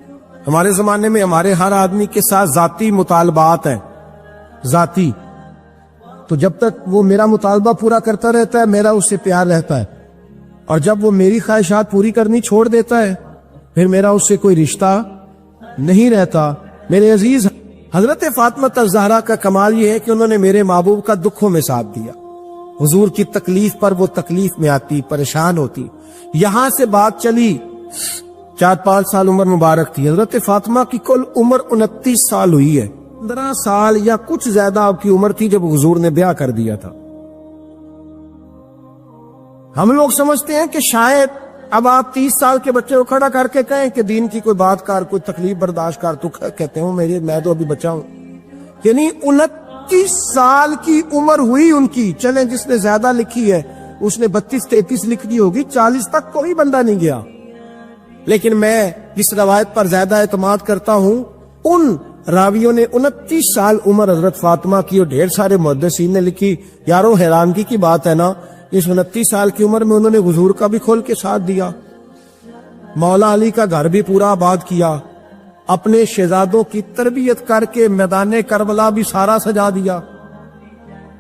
ہمارے زمانے میں ہمارے ہر آدمی کے ساتھ ذاتی مطالبات ہیں، ذاتی، تو جب تک وہ میرا مطالبہ پورا کرتا رہتا ہے میرا اس سے پیار رہتا ہے، اور جب وہ میری خواہشات پوری کرنی چھوڑ دیتا ہے پھر میرا اس سے کوئی رشتہ نہیں رہتا۔ میرے عزیز حضرت فاطمہ الزہرا کا کمال یہ ہے کہ انہوں نے میرے محبوب کا دکھوں میں ساتھ دیا، حضور کی تکلیف پر وہ تکلیف میں آتی، پریشان ہوتی۔ یہاں سے بات چلی 4-5 سال عمر مبارک تھی، حضرت فاطمہ کی کل عمر 29 سال ہوئی ہے، 15 سال یا کچھ زیادہ آپ کی عمر تھی جب حضور نے بیاہ کر دیا تھا۔ ہم لوگ سمجھتے ہیں کہ شاید اب آپ 30 سال کے بچے کو کھڑا کر کے کہیں کہ دین کی کوئی بات کر، کوئی تکلیف برداشت کر، تو کہتے ہوں میں تو ابھی بچہ ہوں۔ یعنی 29 سال کی عمر ہوئی ان کی. چلیں جس نے زیادہ لکھی ہے اس نے 32-33 لکھ دی ہوگی, 40 تک کوئی بندہ نہیں گیا. لیکن میں جس روایت پر زیادہ اعتماد کرتا ہوں, ان راویوں نے 29 سال عمر حضرت فاطمہ کی اور ڈھیر سارے محدثین نے لکھی. یارو حیرانگی کی بات ہے نا, اس 29 سال کی عمر میں انہوں نے حضور کا بھی کھول کے ساتھ دیا, مولا علی کا گھر بھی پورا آباد کیا, اپنے شہزادوں کی تربیت کر کے میدان کربلا بھی سارا سجا دیا,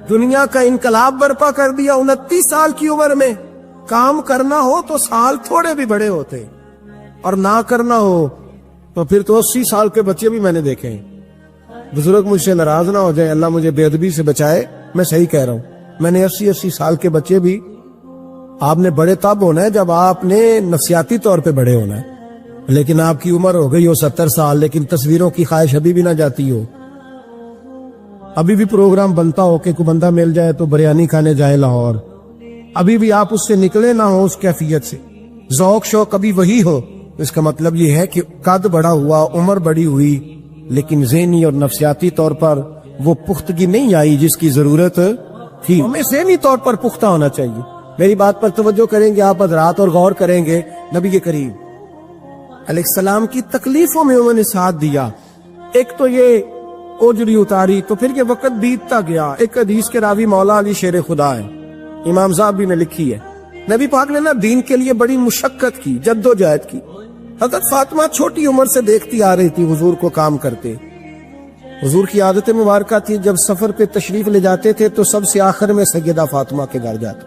دنیا کا انقلاب برپا کر دیا 29 سال کی عمر میں. کام کرنا ہو تو سال تھوڑے بھی بڑے ہوتے, اور نہ کرنا ہو تو پھر تو 80 سال کے بچے بھی میں نے دیکھے ہیں. بزرگ مجھ سے ناراض نہ ہو جائے, اللہ مجھے بے ادبی سے بچائے, میں صحیح کہہ رہا ہوں. میں نے 80 سال کے بچے بھی, آپ نے بڑے تب ہونا ہے جب آپ نے نفسیاتی طور پہ بڑے ہونا ہے, لیکن آپ کی عمر ہو گئی ہو 70 سال, لیکن تصویروں کی خواہش ابھی بھی نہ جاتی ہو. ابھی بھی پروگرام بنتا ہو کہ کوئی بندہ مل جائے تو بریانی کھانے جائے لاہور, ابھی بھی آپ اس سے نکلے نہ ہو اس کیفیت سے. ذوق شوق ابھی وہی ہو. اس کا مطلب یہ ہے کہ قد بڑا ہوا, عمر بڑی ہوئی, لیکن ذہنی اور نفسیاتی طور پر وہ پختگی نہیں آئی جس کی ضرورت تھی. ہمیں ذہنی طور پر پختہ ہونا چاہیے. میری بات پر توجہ کریں گے آپ حضرات اور غور کریں گے. نبی کریم علیہ السلام کی تکلیفوں میں انہوں نے ساتھ دیا. ایک تو یہ اوجری اتاری تو پھر یہ وقت بیتتا گیا. ایک حدیث کے راوی مولا علی شیر خدا ہے, امام زاہبی نے لکھی ہے. نبی پاک نے نا دین کے لیے بڑی مشقت کی, جد و جہد کی. حضرت فاطمہ چھوٹی عمر سے دیکھتی آ رہی تھی حضور کو کام کرتے. حضور کی عادت مبارکہ تھی جب سفر پہ تشریف لے جاتے تھے تو سب سے آخر میں سیدہ فاطمہ کے گھر جاتے,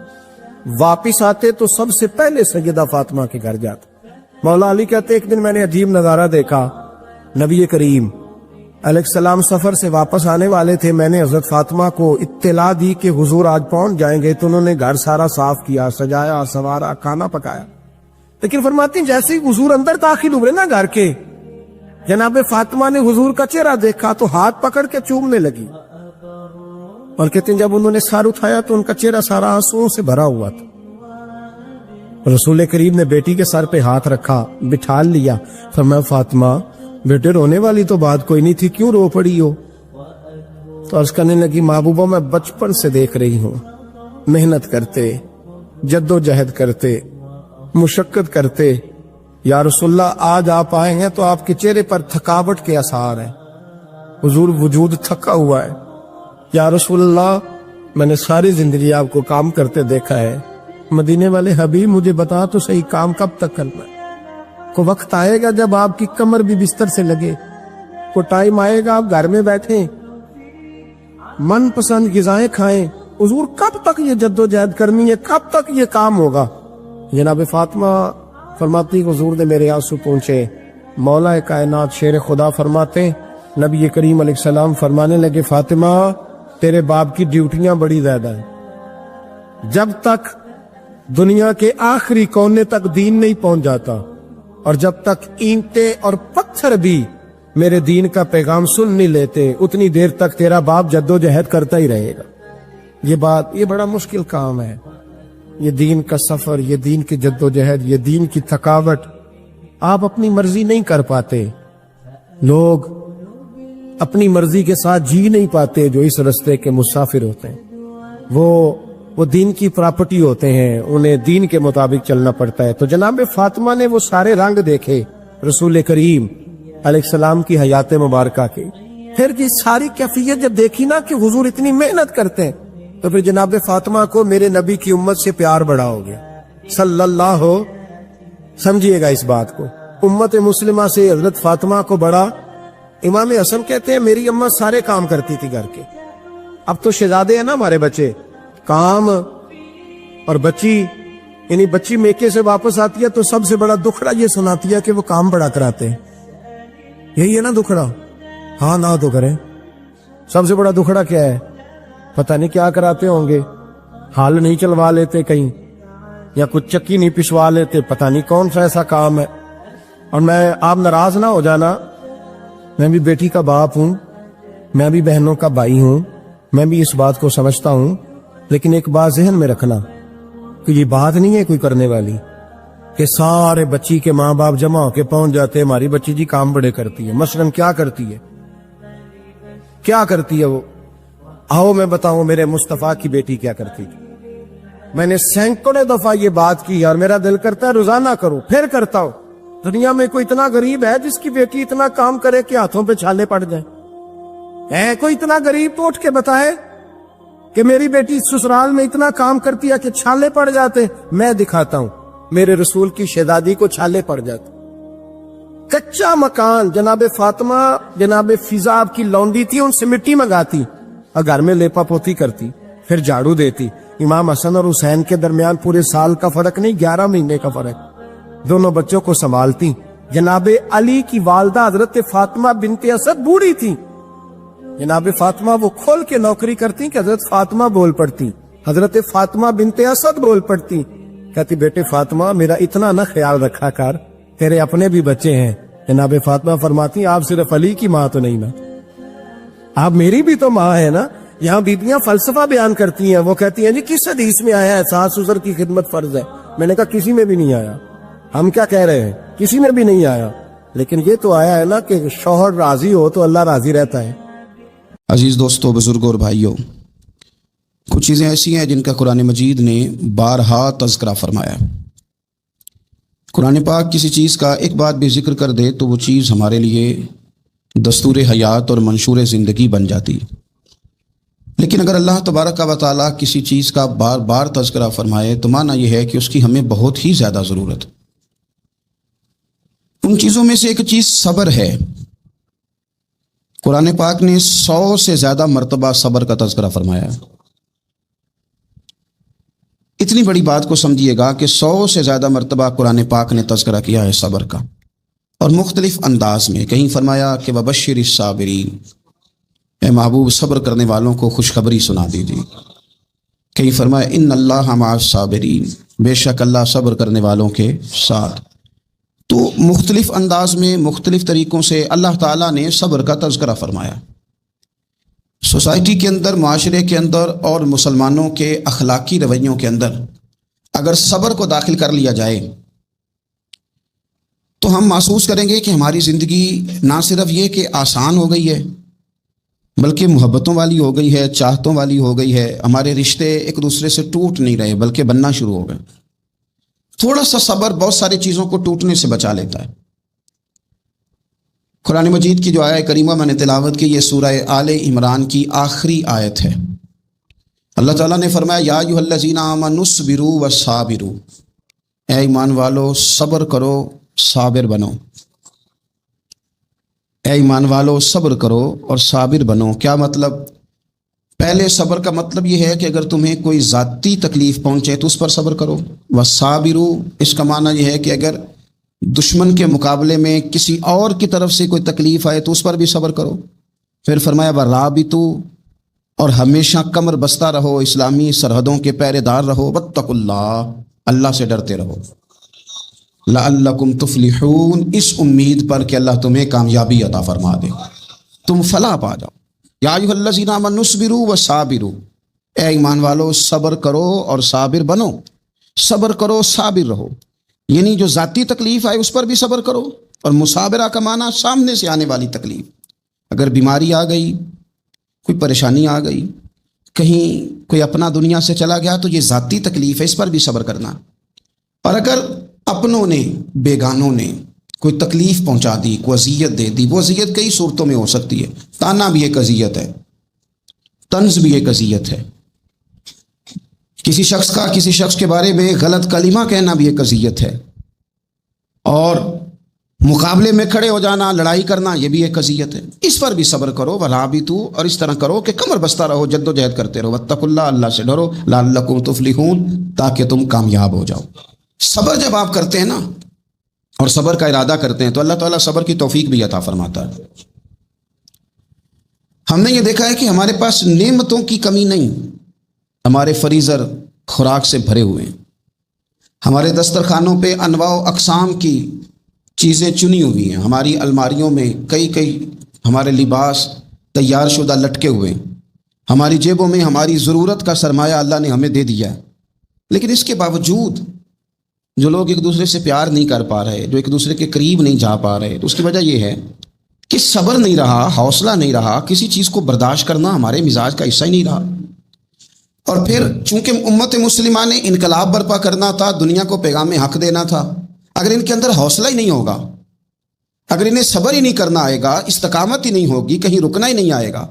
واپس آتے تو سب سے پہلے سیدہ فاطمہ کے گھر جاتے. مولا علی کہتے ایک دن میں نے عجیب نظارہ دیکھا. نبی کریم علیہ السلام سفر سے واپس آنے والے تھے. میں نے حضرت فاطمہ کو اطلاع دی کہ حضور آج پہنچ جائیں گے, تو انہوں نے گھر سارا صاف کیا, سجایا, سنوارا, کھانا پکایا. لیکن فرماتی ہیں جیسے ہی حضور اندر داخل ہوئے نا گھر کے, جناب فاطمہ نے حضور کا چہرہ دیکھا تو ہاتھ پکڑ کے چومنے لگی. اور کہتے ہیں جب انہوں نے سر اٹھایا تو ان کا چہرہ سارا آنسوؤں سے بھرا ہوا تھا. رسول کریم نے بیٹی کے سر پہ ہاتھ رکھا, بٹھا لیا. فرمایا فاطمہ بیٹے رونے والی تو بات کوئی نہیں تھی, کیوں رو پڑی ہو؟ تو عرض کرنے لگی محبوبہ میں بچپن سے دیکھ رہی ہوں, محنت کرتے, جد و جہد کرتے, مشقت کرتے. یا رسول اللہ آج آپ آئے ہیں تو آپ کے چہرے پر تھکاوٹ کے آثار ہیں, حضور وجود تھکا ہوا ہے. یا رسول اللہ میں نے ساری زندگی آپ کو کام کرتے دیکھا ہے, مدینے والے حبیب مجھے بتا تو صحیح کام کب تک کرنا ہے؟ کو وقت آئے گا جب آپ کی کمر بھی بستر سے لگے, کو ٹائم آئے گا آپ گھر میں بیٹھیں, من پسند غذائیں کھائیں. حضور کب تک یہ جد و جہد کرنی ہے, کب تک یہ کام ہوگا؟ جناب فاطمہ فرماتی حضور نے میرے آنسو پہنچے. مولا کائنات شیر خدا فرماتے نبی کریم علیہ السلام فرمانے لگے فاطمہ تیرے باپ کی ڈیوٹیاں بڑی زیادہ ہیں. جب تک دنیا کے آخری کونے تک دین نہیں پہنچ جاتا, اور جب تک اینٹیں اور پتھر بھی میرے دین کا پیغام سن نہیں لیتے, اتنی دیر تک تیرا باپ جد و جہد کرتا ہی رہے گا. یہ بڑا مشکل کام ہے, یہ دین کا سفر, یہ دین کی جد و جہد, یہ دین کی تھکاوٹ. آپ اپنی مرضی نہیں کر پاتے, لوگ اپنی مرضی کے ساتھ جی نہیں پاتے جو اس رستے کے مسافر ہوتے ہیں. وہ دین کی پراپرٹی ہوتے ہیں, انہیں دین کے مطابق چلنا پڑتا ہے. تو جناب فاطمہ نے وہ سارے رنگ دیکھے رسول کریم علیہ السلام کی حیات مبارکہ کے. پھر یہ ساری کیفیت جب دیکھی نا کہ حضور اتنی محنت کرتے ہیں, تو پھر جناب فاطمہ کو میرے نبی کی امت سے پیار بڑا ہو گیا صلی اللہ. سمجھیے گا اس بات کو, امت مسلمہ سے حضرت فاطمہ کو بڑا. امام حسن کہتے ہیں میری امت سارے کام کرتی تھی گھر کے. اب تو شہزادے ہیں نا ہمارے بچے, کام اور بچی, یعنی بچی میکے سے واپس آتی ہے تو سب سے بڑا دکھڑا یہ سناتی ہے کہ وہ کام بڑا کراتے ہیں. یہی ہے نا دکھڑا؟ ہاں نہ تو کریں. سب سے بڑا دکھڑا کیا ہے؟ پتہ نہیں کیا کراتے ہوں گے, ہال نہیں چلوا لیتے کہیں, یا کچھ چکی نہیں پسوا لیتے, پتہ نہیں کون سا ایسا کام ہے. اور میں آپ ناراض نہ ہو جانا, میں بھی بیٹی کا باپ ہوں, میں بھی بہنوں کا بھائی ہوں, میں بھی اس بات کو سمجھتا ہوں. لیکن ایک بات ذہن میں رکھنا کہ یہ بات نہیں ہے کوئی کرنے والی کہ سارے بچی کے ماں باپ جمع ہو کے پہنچ جاتے ہیں ہماری بچی جی کام بڑے کرتی ہے. مثلاً کیا کرتی ہے؟ کیا کرتی ہے وہ؟ آؤ میں بتاؤں میرے مصطفیٰ کی بیٹی کیا کرتی تھی. میں نے سینکڑوں دفعہ یہ بات کی اور میرا دل کرتا ہے روزانہ کروں، پھر کرتا ہوں. دنیا میں کوئی اتنا غریب ہے جس کی بیٹی اتنا کام کرے کہ ہاتھوں پہ چھالے پڑ جائیں؟ ہے کوئی اتنا غریب تو اٹھ کے بتائے کہ میری بیٹی سسرال میں اتنا کام کرتی ہے کہ چھالے پڑ جاتے. میں دکھاتا ہوں، میرے رسول کی شہزادی کو چھالے پڑ جاتے. کچا مکان، جناب فاطمہ جناب فضا آپ کی لونڈی تھی، ان سے مٹی منگاتی اور گھر میں لیپا پوتی کرتی، پھر جھاڑو دیتی. امام حسن اور حسین کے درمیان پورے سال کا فرق نہیں، 11 مہینے کا فرق. دونوں بچوں کو سنبھالتی. جناب علی کی والدہ حضرت فاطمہ بنت اسد بوڑھی تھی. جناب فاطمہ وہ کھول کے نوکری کرتی کہ حضرت فاطمہ بول پڑتی، حضرت فاطمہ بنت اسد بول پڑتی. کہتی بیٹے فاطمہ میرا اتنا نہ خیال رکھا کر، تیرے اپنے بھی بچے ہیں. جناب فاطمہ فرماتی آپ صرف علی کی ماں تو نہیں نا، آپ میری بھی تو ماں ہے نا. یہاں بیبیاں فلسفہ بیان کرتی ہیں، وہ کہتی ہیں جی کس حدیث میں آیا ہے ساس سسر کی خدمت فرض ہے؟ میں نے کہا کسی میں بھی نہیں آیا. ہم کیا کہہ رہے ہیں؟ کسی میں بھی نہیں آیا، لیکن یہ تو آیا ہے نا کہ شوہر راضی ہو تو اللہ راضی رہتا ہے. عزیز دوستو، بزرگوں اور بھائیوں، کچھ چیزیں ایسی ہیں جن کا قرآن مجید نے بارہا تذکرہ فرمایا. قرآن پاک کسی چیز کا ایک بات بھی ذکر کر دے تو وہ چیز ہمارے لیے دستور حیات اور منشور زندگی بن جاتی. لیکن اگر اللہ تبارک و تعالیٰ کسی چیز کا بار بار تذکرہ فرمائے تو معنی یہ ہے کہ اس کی ہمیں بہت ہی زیادہ ضرورت. ان چیزوں میں سے ایک چیز صبر ہے. قرآن پاک نے 100 سے زیادہ مرتبہ صبر کا تذکرہ فرمایا. اتنی بڑی بات کو سمجھیے گا کہ 100 سے زیادہ مرتبہ قرآن پاک نے تذکرہ کیا ہے صبر کا، اور مختلف انداز میں. کہیں فرمایا کہ وبشر الصابرین، اے محبوب صبر کرنے والوں کو خوشخبری سنا دیجیے. کہیں فرمایا ان اللہ مع الصابرین، بے شک اللہ صبر کرنے والوں کے ساتھ. تو مختلف انداز میں مختلف طریقوں سے اللہ تعالیٰ نے صبر کا تذکرہ فرمایا. سوسائٹی کے اندر، معاشرے کے اندر اور مسلمانوں کے اخلاقی رویوں کے اندر اگر صبر کو داخل کر لیا جائے تو ہم محسوس کریں گے کہ ہماری زندگی نہ صرف یہ کہ آسان ہو گئی ہے بلکہ محبتوں والی ہو گئی ہے، چاہتوں والی ہو گئی ہے. ہمارے رشتے ایک دوسرے سے ٹوٹ نہیں رہے بلکہ بننا شروع ہو گئے. تھوڑا سا صبر بہت ساری چیزوں کو ٹوٹنے سے بچا لیتا ہے. قرآن مجید کی جو آیہ کریمہ میں نے تلاوت کی، یہ سورہ آل عمران کی آخری آیت ہے. اللہ تعالیٰ نے فرمایا یا ایھا الذین آمنوا اصبروا وصابروا، اے ایمان والو صبر کرو صابر بنو. اے ایمان والو صبر کرو اور صابر بنو. کیا مطلب؟ پہلے صبر کا مطلب یہ ہے کہ اگر تمہیں کوئی ذاتی تکلیف پہنچے تو اس پر صبر کرو. وصابروا، اس کا معنی یہ ہے کہ اگر دشمن کے مقابلے میں کسی اور کی طرف سے کوئی تکلیف آئے تو اس پر بھی صبر کرو. پھر فرمایا ورابطوا، اور ہمیشہ کمر بستہ رہو، اسلامی سرحدوں کے پہرے دار رہو. واتقوا اللہ، اللہ سے ڈرتے رہو. لعلکم تفلحون، اس امید پر کہ اللہ تمہیں کامیابی عطا فرما دے، تم فلاح پا جاؤ. یا ایھا الذین آمنوا اصبروا وصابروا، اے ایمان والو صبر کرو اور صابر بنو. صبر کرو صابر رہو، یعنی جو ذاتی تکلیف آئے اس پر بھی صبر کرو. اور مصابرہ کا معنی سامنے سے آنے والی تکلیف. اگر بیماری آ گئی، کوئی پریشانی آ گئی، کہیں کوئی اپنا دنیا سے چلا گیا تو یہ ذاتی تکلیف ہے، اس پر بھی صبر کرنا. اور اگر اپنوں نے، بیگانوں نے کوئی تکلیف پہنچا دی، کوئی اذیت دے دی، وہ اذیت کئی صورتوں میں ہو سکتی ہے. تانا بھی ایک اذیت ہے، طنز بھی ایک اذیت ہے. کسی شخص کے بارے میں غلط کلمہ کہنا بھی ایک اذیت ہے. اور مقابلے میں کھڑے ہو جانا، لڑائی کرنا، یہ بھی ایک اذیت ہے. اس پر بھی صبر کرو. ورابطوا، اور اس طرح کرو کہ کمر بستہ رہو، جد و جہد کرتے رہو. واتقوا اللہ، اللہ سے ڈرو. لعلکم تفلحون، تاکہ تم کامیاب ہو جاؤ. صبر جب آپ کرتے ہیں نا اور صبر کا ارادہ کرتے ہیں تو اللہ تعالیٰ صبر کی توفیق بھی عطا فرماتا ہے. ہم نے یہ دیکھا ہے کہ ہمارے پاس نعمتوں کی کمی نہیں. ہمارے فریزر خوراک سے بھرے ہوئے ہیں، ہمارے دسترخوانوں پہ انواع و اقسام کی چیزیں چنی ہوئی ہیں، ہماری الماریوں میں کئی ہمارے لباس تیار شدہ لٹکے ہوئے ہیں، ہماری جیبوں میں ہماری ضرورت کا سرمایہ اللہ نے ہمیں دے دیا ہے. لیکن اس کے باوجود جو لوگ ایک دوسرے سے پیار نہیں کر پا رہے، جو ایک دوسرے کے قریب نہیں جا پا رہے، تو اس کی وجہ یہ ہے کہ صبر نہیں رہا، حوصلہ نہیں رہا، کسی چیز کو برداشت کرنا ہمارے مزاج کا حصہ ہی نہیں رہا. اور پھر چونکہ امت مسلمہ نے انقلاب برپا کرنا تھا، دنیا کو پیغام حق دینا تھا، اگر ان کے اندر حوصلہ ہی نہیں ہوگا، اگر انہیں صبر ہی نہیں کرنا آئے گا، استقامت ہی نہیں ہوگی، کہیں رکنا ہی نہیں آئے گا،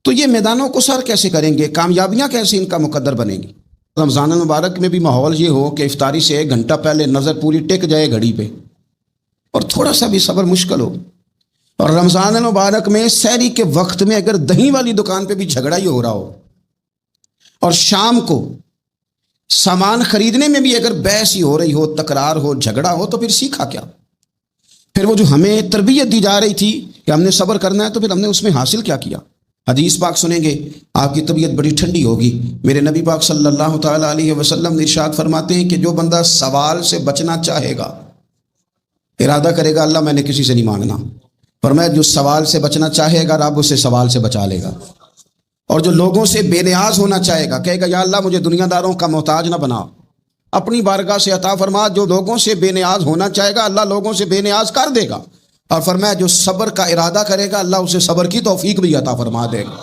تو یہ میدانوں کو سر کیسے کریں گے؟ کامیابیاں کیسے ان کا مقدر بنیں گی؟ رمضان المبارک میں بھی ماحول یہ ہو کہ افطاری سے 1 گھنٹہ پہلے نظر پوری ٹک جائے گھڑی پہ اور تھوڑا سا بھی صبر مشکل ہو. اور رمضان المبارک میں سحری کے وقت میں اگر دہی والی دکان پہ بھی جھگڑا ہی ہو رہا ہو، اور شام کو سامان خریدنے میں بھی اگر بحث ہی ہو رہی ہو، تکرار ہو، جھگڑا ہو، تو پھر سیکھا کیا؟ پھر وہ جو ہمیں تربیت دی جا رہی تھی کہ ہم نے صبر کرنا ہے، تو پھر ہم نے اس میں حاصل کیا کیا؟ حدیث پاک سنیں گے، آپ کی طبیعت بڑی ٹھنڈی ہوگی. میرے نبی پاک صلی اللہ تعالیٰ علیہ وسلم ارشاد فرماتے ہیں کہ جو بندہ سوال سے بچنا چاہے گا، ارادہ کرے گا اللہ میں نے کسی سے نہیں مانگنا، فرمایا جو سوال سے بچنا چاہے گا رب اسے سوال سے بچا لے گا. اور جو لوگوں سے بے نیاز ہونا چاہے گا، کہے گا یا اللہ مجھے دنیا داروں کا محتاج نہ بنا، اپنی بارگاہ سے عطا فرما. جو لوگوں سے بے نیاز ہونا چاہے گا اللہ لوگوں سے بے نیاز کر دے گا. اور فرمایا جو صبر کا ارادہ کرے گا اللہ اسے صبر کی توفیق بھی عطا فرما دے گا.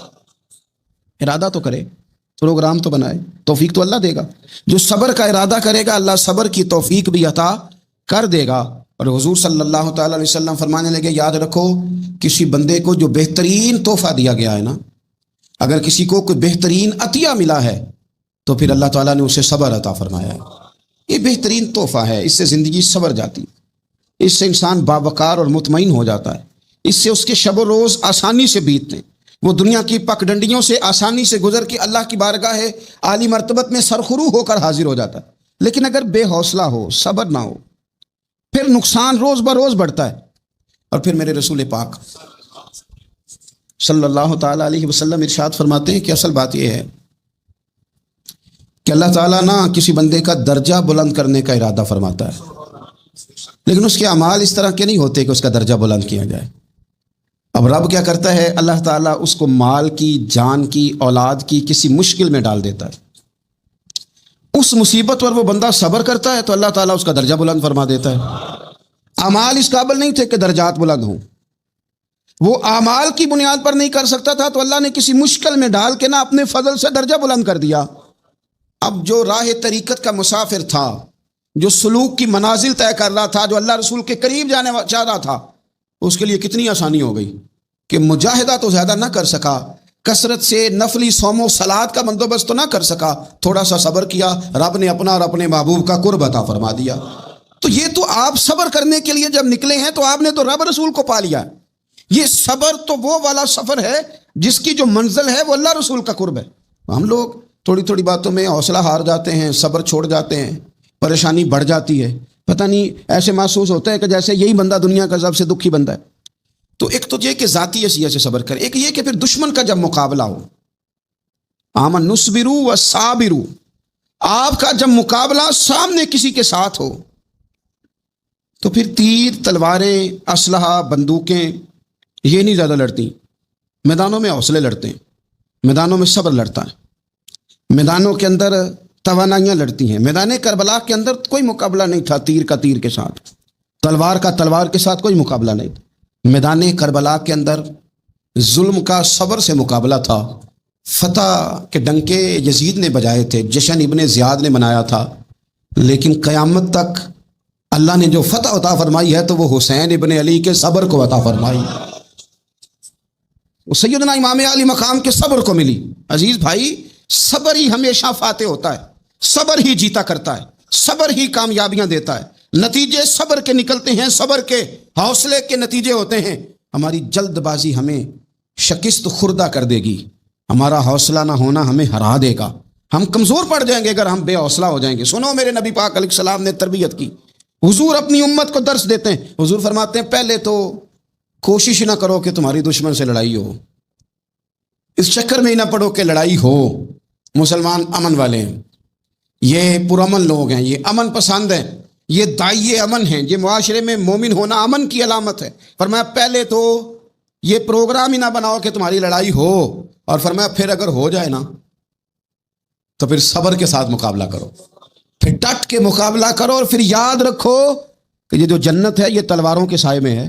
ارادہ تو کرے، پروگرام تو بنائے، توفیق تو اللہ دے گا. جو صبر کا ارادہ کرے گا اللہ صبر کی توفیق بھی عطا کر دے گا. اور حضور صلی اللہ تعالیٰ علیہ وسلم فرمانے لگے، یاد رکھو کسی بندے کو جو بہترین تحفہ دیا گیا ہے نا، اگر کسی کو کوئی بہترین عطیہ ملا ہے تو پھر اللہ تعالیٰ نے اسے صبر عطا فرمایا ہے. یہ بہترین تحفہ ہے، اس سے زندگی سنور جاتی، اس سے انسان باوقار اور مطمئن ہو جاتا ہے، اس سے اس کے شب و روز آسانی سے بیتتے ہیں، وہ دنیا کی پک ڈنڈیوں سے آسانی سے گزر کے اللہ کی بارگاہ ہے عالی مرتبت میں سرخرو ہو کر حاضر ہو جاتا ہے. لیکن اگر بے حوصلہ ہو، صبر نہ ہو، پھر نقصان روز بروز بڑھتا ہے. اور پھر میرے رسول پاک صلی اللہ تعالیٰ علیہ وسلم ارشاد فرماتے ہیں کہ اصل بات یہ ہے کہ اللہ تعالیٰ نہ کسی بندے کا درجہ بلند کرنے کا ارادہ فرماتا ہے، لیکن اس کے اعمال اس طرح کے نہیں ہوتے کہ اس کا درجہ بلند کیا جائے. اب رب کیا کرتا ہے؟ اللہ تعالیٰ اس کو مال کی، جان کی، اولاد کی کسی مشکل میں ڈال دیتا ہے. اس مصیبت پر وہ بندہ صبر کرتا ہے تو اللہ تعالیٰ اس کا درجہ بلند فرما دیتا ہے. اعمال اس قابل نہیں تھے کہ درجات بلند ہوں، وہ اعمال کی بنیاد پر نہیں کر سکتا تھا تو اللہ نے کسی مشکل میں ڈال کے نا اپنے فضل سے درجہ بلند کر دیا. اب جو راہ طریقت کا مسافر تھا، جو سلوک کی منازل طے کر رہا تھا، جو اللہ رسول کے قریب جانے چاہ رہا تھا، اس کے لیے کتنی آسانی ہو گئی کہ مجاہدہ تو زیادہ نہ کر سکا، کثرت سے نفلی صوم و صلات کا بندوبست تو نہ کر سکا، تھوڑا سا صبر کیا، رب نے اپنا اور اپنے محبوب کا قرب عطا فرما دیا. تو یہ تو آپ صبر کرنے کے لیے جب نکلے ہیں تو آپ نے تو رب رسول کو پا لیا. یہ صبر تو وہ والا سفر ہے جس کی جو منزل ہے وہ اللہ رسول کا قرب ہے. ہم لوگ تھوڑی تھوڑی باتوں میں حوصلہ ہار جاتے ہیں، صبر چھوڑ جاتے ہیں، پریشانی بڑھ جاتی ہے، پتہ نہیں ایسے محسوس ہوتا ہے کہ جیسے یہی بندہ دنیا کا سب سے دکھی بندہ ہے. تو ایک تو یہ کہ ذاتی حیثیت سے صبر کرے، ایک یہ کہ پھر دشمن کا جب مقابلہ ہو، آمن نصبرو و صابرو، آپ کا جب مقابلہ سامنے کسی کے ساتھ ہو تو پھر تیر، تلواریں، اسلحہ، بندوقیں یہ نہیں زیادہ لڑتی. میدانوں میں حوصلے لڑتے ہیں، میدانوں میں صبر لڑتا ہے، میدانوں کے اندر توانائیاں لڑتی ہیں. میدان کربلا کے اندر کوئی مقابلہ نہیں تھا تیر کا تیر کے ساتھ، تلوار کا تلوار کے ساتھ کوئی مقابلہ نہیں تھا. میدان کربلا کے اندر ظلم کا صبر سے مقابلہ تھا. فتح کے ڈنکے یزید نے بجائے تھے، جشن ابن زیاد نے منایا تھا، لیکن قیامت تک اللہ نے جو فتح عطا فرمائی ہے تو وہ حسین ابن علی کے صبر کو عطا فرمائی، وہ سیدنا امام علی مقام کے صبر کو ملی. عزیز بھائی، صبر ہی ہمیشہ فاتح ہوتا ہے، صبر ہی جیتا کرتا ہے، صبر ہی کامیابیاں دیتا ہے. نتیجے صبر کے نکلتے ہیں، صبر کے، حوصلے کے نتیجے ہوتے ہیں. ہماری جلد بازی ہمیں شکست خوردہ کر دے گی، ہمارا حوصلہ نہ ہونا ہمیں ہرا دے گا، ہم کمزور پڑ جائیں گے اگر ہم بے حوصلہ ہو جائیں گے. سنو، میرے نبی پاک علیہ السلام نے تربیت کی. حضور اپنی امت کو درس دیتے ہیں. حضور فرماتے ہیں پہلے تو کوشش نہ کرو کہ تمہاری دشمن سے لڑائی ہو، اس چکر میں ہی نہ پڑو کہ لڑائی ہو. مسلمان امن والے ہیں، یہ پرامن لوگ ہیں، یہ امن پسند ہیں، یہ داعیے امن ہیں، یہ معاشرے میں مومن ہونا امن کی علامت ہے. فرمایا پہلے تو یہ پروگرام ہی نہ بناؤ کہ تمہاری لڑائی ہو، اور فرمایا پھر اگر ہو جائے نا تو پھر صبر کے ساتھ مقابلہ کرو، پھر ڈٹ کے مقابلہ کرو، اور پھر یاد رکھو کہ یہ جو جنت ہے یہ تلواروں کے سائے میں ہے.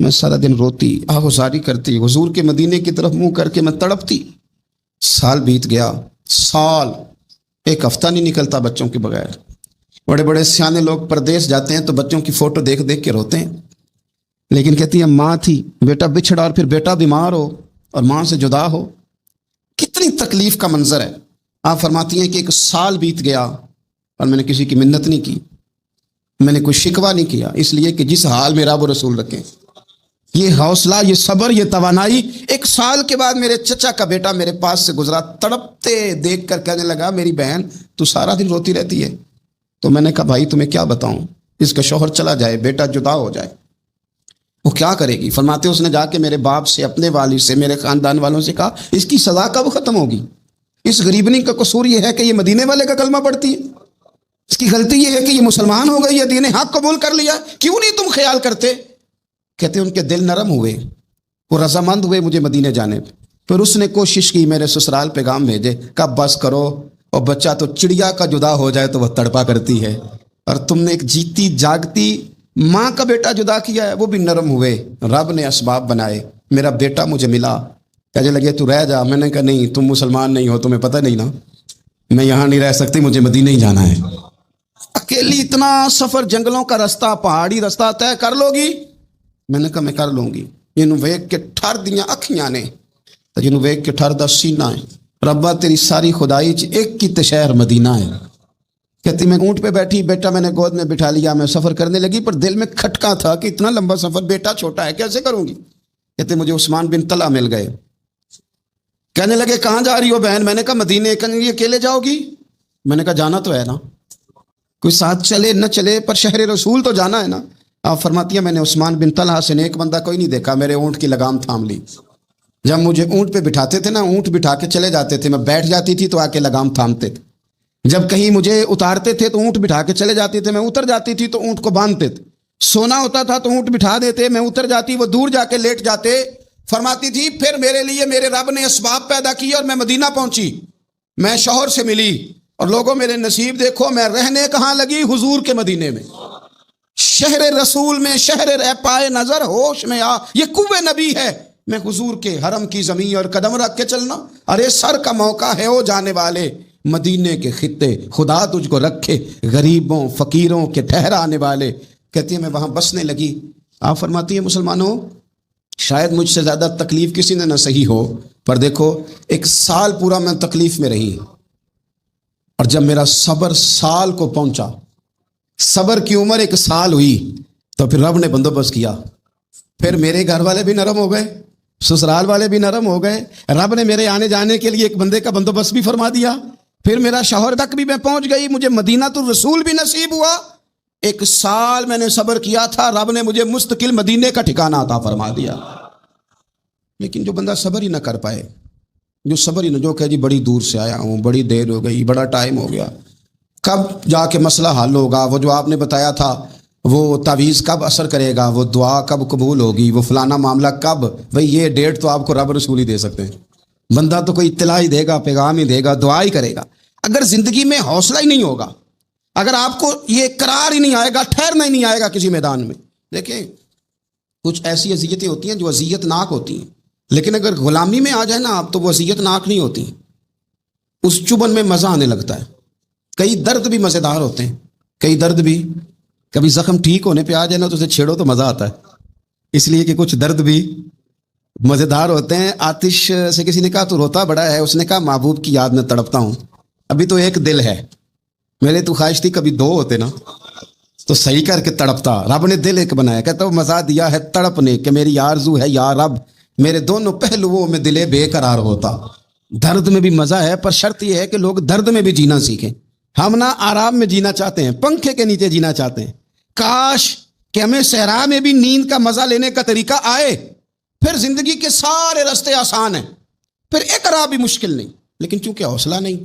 میں سارا دن روتی آہوزاری کرتی، حضور کے مدینے کی طرف منہ کر کے میں تڑپتی. سال بیت گیا، سال، ایک ہفتہ نہیں نکلتا بچوں کے بغیر. بڑے بڑے سیانے لوگ پردیس جاتے ہیں تو بچوں کی فوٹو دیکھ دیکھ کے روتے ہیں، لیکن کہتی ہیں ماں تھی، بیٹا بچھڑا اور پھر بیٹا بیمار ہو اور ماں سے جدا ہو، کتنی تکلیف کا منظر ہے. آپ فرماتی ہیں کہ ایک سال بیت گیا اور میں نے کسی کی منت نہیں کی، میں نے کوئی شکوہ نہیں کیا، اس لیے کہ جس حال میں رب و رسول رکھیں. یہ حوصلہ، یہ صبر، یہ توانائی. ایک سال کے بعد میرے چچا کا بیٹا میرے پاس سے گزرا، تڑپتے دیکھ کر کہنے لگا میری بہن تو سارا دن روتی رہتی ہے. تو میں نے کہا بھائی تمہیں کیا بتاؤں، اس کا شوہر چلا جائے، بیٹا جدا ہو جائے، وہ کیا کرے گی؟ فرماتے اس نے جا کے میرے باپ سے، اپنے والد سے، میرے خاندان والوں سے کہا اس کی سزا کب ختم ہوگی؟ اس غریبنی کا قصور یہ ہے کہ یہ مدینے والے کا کلمہ پڑھتی ہے، اس کی غلطی یہ ہے کہ یہ مسلمان ہو گئی ہے، دین حق قبول کر لیا، کیوں نہیں تم خیال کرتے؟ کہتے ان کے دل نرم ہوئے، وہ رضامند ہوئے مجھے مدینے جانے پہ. پھر اس نے کوشش کی میرے سسرال پیغام بھیجے، کب بس کرو، اور بچہ تو چڑیا کا جدا ہو جائے تو وہ تڑپا کرتی ہے، اور تم نے ایک جیتی جاگتی ماں کا بیٹا جدا کیا ہے. وہ بھی نرم ہوئے، رب نے اسباب بنائے، میرا بیٹا مجھے ملا. کہنے لگے تو رہ جا. میں نے کہا نہیں، تم مسلمان نہیں ہو، تمہیں پتہ نہیں نا، میں یہاں نہیں رہ سکتی، مجھے مدینے ہی جانا ہے. اکیلی اتنا سفر، جنگلوں کا رستہ، پہاڑی رستہ طے کر لو گی؟ میں نے کہا میں کر لوں گی. جنوں ویک کے ٹھر دیاں اکھیاں نے تے جنوں ویک کے ٹھر دا سینہ ہے. ربا تیری ساری خدائی چ ایک کی تے شہر مدینہ ہے. کہتی میں اونٹ پہ بیٹھی، بیٹا میں نے گود میں بٹھا لیا، میں سفر کرنے لگی، پر دل میں کھٹکا تھا کہ اتنا لمبا سفر، بیٹا چھوٹا ہے، کیسے کروں گی؟ کہتے مجھے عثمان بن طلحہ مل گئے. کہنے لگے کہاں جا رہی ہو بہن؟ میں نے کہا مدینے. کہنے لگے اکیلے جاؤ گی؟ میں نے کہا جانا تو ہے نا، کوئی ساتھ چلے نہ چلے پر شہر رسول تو جانا ہے نا. آپ فرماتی ہیں میں نے عثمان بن طلحہ سے نیک بندہ کوئی نہیں دیکھا، میرے اونٹ کی لگام تھام لی. جب مجھے اونٹ پہ بٹھاتے تھے نا، اونٹ بٹھا کے چلے جاتے تھے، میں بیٹھ جاتی تھی تو آ کے لگام تھامتے تھے. جب کہیں مجھے اتارتے تھے تو اونٹ بٹھا کے چلے جاتے تھے، میں اتر جاتی تھی تو اونٹ کو باندھتے تھے. سونا ہوتا تھا تو اونٹ بٹھا دیتے، میں اتر جاتی، وہ دور جا کے لیٹ جاتے. فرماتی تھی پھر میرے لیے میرے رب نے اسباب پیدا کیے اور میں مدینہ پہنچی. میں شوہر سے ملی اور لوگوں میرے نصیب دیکھو، میں رہنے کہاں لگی؟ حضور کے مدینے میں، شہر رسول میں، شہر رہ پائے نظر ہوش میں آ. یہ کوہ نبی ہے، میں حضور کے حرم کی زمین اور قدم رکھ کے چلنا. ارے سر کا موقع ہے او جانے والے، مدینے کے خطے خدا تجھ کو رکھے، غریبوں فقیروں کے ٹھہرانے والے. کہتی ہے میں وہاں بسنے لگی. آپ فرماتی ہیں مسلمانوں شاید مجھ سے زیادہ تکلیف کسی نے نہ سہی ہو، پر دیکھو ایک سال پورا میں تکلیف میں رہی، اور جب میرا صبر سال کو پہنچا، صبر کی عمر ایک سال ہوئی، تو پھر رب نے بندوبست کیا. پھر میرے گھر والے بھی نرم ہو گئے، سسرال والے بھی نرم ہو گئے. رب نے میرے آنے جانے کے لیے ایک بندے کا بندوبست بھی فرما دیا. پھر میرا شوہر تک بھی میں پہنچ گئی، مجھے مدینہ الرسول بھی نصیب ہوا. ایک سال میں نے صبر کیا تھا، رب نے مجھے مستقل مدینے کا ٹھکانہ عطا فرما دیا. لیکن جو بندہ صبر ہی نہ کر پائے، جو صبر ہی نہ، جو کہ جی بڑی دور سے آیا ہوں، بڑی دیر ہو گئی، بڑا ٹائم ہو گیا، کب جا کے مسئلہ حل ہوگا؟ وہ جو آپ نے بتایا تھا وہ تعویذ کب اثر کرے گا؟ وہ دعا کب قبول ہوگی؟ وہ فلانا معاملہ کب؟ بھئی یہ ڈیٹ تو آپ کو رب رسول ہی دے سکتے ہیں. بندہ تو کوئی اطلاع ہی دے گا، پیغام ہی دے گا، دعا ہی کرے گا. اگر زندگی میں حوصلہ ہی نہیں ہوگا، اگر آپ کو یہ قرار ہی نہیں آئے گا، ٹھہرنا ہی نہیں آئے گا کسی میدان میں. دیکھیں کچھ ایسی اذیتیں ہوتی ہیں جو اذیت ناک ہوتی ہیں، لیکن اگر غلامی میں آ جائے نا آپ تو وہ اذیت ناک نہیں ہوتی، اس چبن میں مزہ آنے لگتا ہے. کئی درد بھی مزیدار ہوتے ہیں، کئی درد بھی، کبھی زخم ٹھیک ہونے پہ آ جائے نا تو اسے چھیڑو تو مزہ آتا ہے، اس لیے کہ کچھ درد بھی مزیدار ہوتے ہیں. آتش سے کسی نے کہا تو روتا بڑا ہے، اس نے کہا محبوب کی یاد میں تڑپتا ہوں، ابھی تو ایک دل ہے، میرے تو خواہش تھی کبھی دو ہوتے نا تو صحیح کر کے تڑپتا. رب نے دل ایک بنایا، کہتا وہ مزہ دیا ہے تڑپنے کہ میری آرزو ہے یا رب میرے دونوں پہلوؤں میں دلے بے قرار ہوتا. درد میں بھی مزہ ہے، پر شرط یہ ہے کہ لوگ درد میں بھی جینا سیکھیں. ہم نہ آرام میں جینا چاہتے ہیں، پنکھے کے نیچے جینا چاہتے ہیں. کاش کہ ہمیں صحرا میں بھی نیند کا مزہ لینے کا طریقہ آئے، پھر زندگی کے سارے راستے آسان ہیں، پھر اقرا بھی مشکل نہیں. لیکن چونکہ حوصلہ نہیں،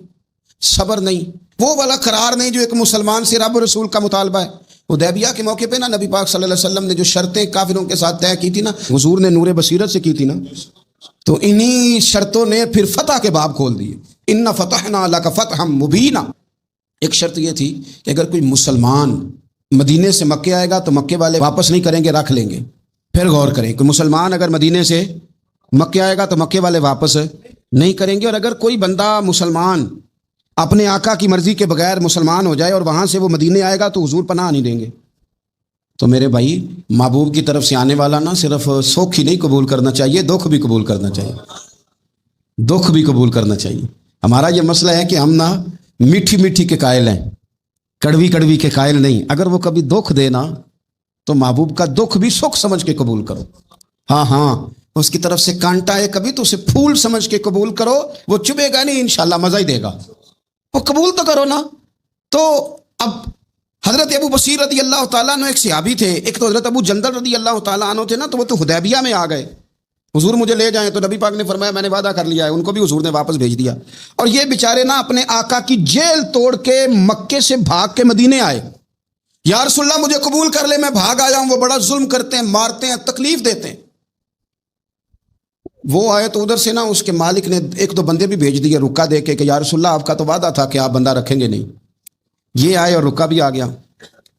صبر نہیں، وہ والا قرار نہیں جو ایک مسلمان سے رب رسول کا مطالبہ ہے. حدیبیہ کے موقع پہ نا نبی پاک صلی اللہ علیہ وسلم نے جو شرطیں کافروں کے ساتھ طے کی تھی نا، حضور نے نور بصیرت سے کی تھی نا، تو انہی شرطوں نے پھر فتح کے باب کھول دیے. ان فتحنا لک فتحا مبینا. ایک شرط یہ تھی کہ اگر کوئی مسلمان مدینے سے مکے آئے گا تو مکے والے واپس نہیں کریں گے، رکھ لیں گے. پھر غور کریں کہ مسلمان اگر مدینے سے مکے آئے گا تو مکے والے واپس نہیں کریں گے، اور اگر کوئی بندہ مسلمان اپنے آقا کی مرضی کے بغیر مسلمان ہو جائے اور وہاں سے وہ مدینے آئے گا تو حضور پناہ نہیں دیں گے۔ تو میرے بھائی، محبوب کی طرف سے آنے والا نہ صرف سوکھ ہی نہیں قبول کرنا چاہیے، دکھ بھی قبول کرنا چاہیے، دکھ بھی قبول کرنا چاہیے۔ ہمارا یہ مسئلہ ہے کہ ہم نہ میٹھی میٹھی کے قائل ہیں، کڑوی کڑوی کے قائل نہیں۔ اگر وہ کبھی دکھ دے نا تو محبوب کا دکھ بھی سکھ سمجھ کے قبول کرو۔ ہاں اس کی طرف سے کانٹا ہے کبھی تو اسے پھول سمجھ کے قبول کرو، وہ چبھے گا نہیں، انشاءاللہ مزہ ہی دے گا، وہ قبول تو کرو نا۔ تو اب حضرت ابو بصیر رضی اللہ تعالیٰ عنہ ایک صحابی تھے، ایک تو حضرت ابو جندل رضی اللہ تعالیٰ عنہ تھے نا، تو وہ تو حدیبیہ میں آ گئے، حضور مجھے لے جائیں، تو نبی پاک نے فرمایا میں نے وعدہ کر لیا ہے، ان کو بھی حضور نے واپس بھیج دیا۔ اور یہ بیچارے نا اپنے آقا کی جیل توڑ کے مکے سے بھاگ کے مدینے آئے، یا رسول اللہ مجھے قبول کر لے، میں بھاگ آیا ہوں، وہ بڑا ظلم کرتے ہیں، مارتے ہیں، تکلیف دیتے ہیں۔ وہ آئے تو ادھر سے نا اس کے مالک نے ایک دو بندے بھی بھیج دیے رکا دے کے کہ یا رسول اللہ آپ کا تو وعدہ تھا کہ آپ بندہ رکھیں گے نہیں۔ یہ آئے اور رکا بھی آ گیا۔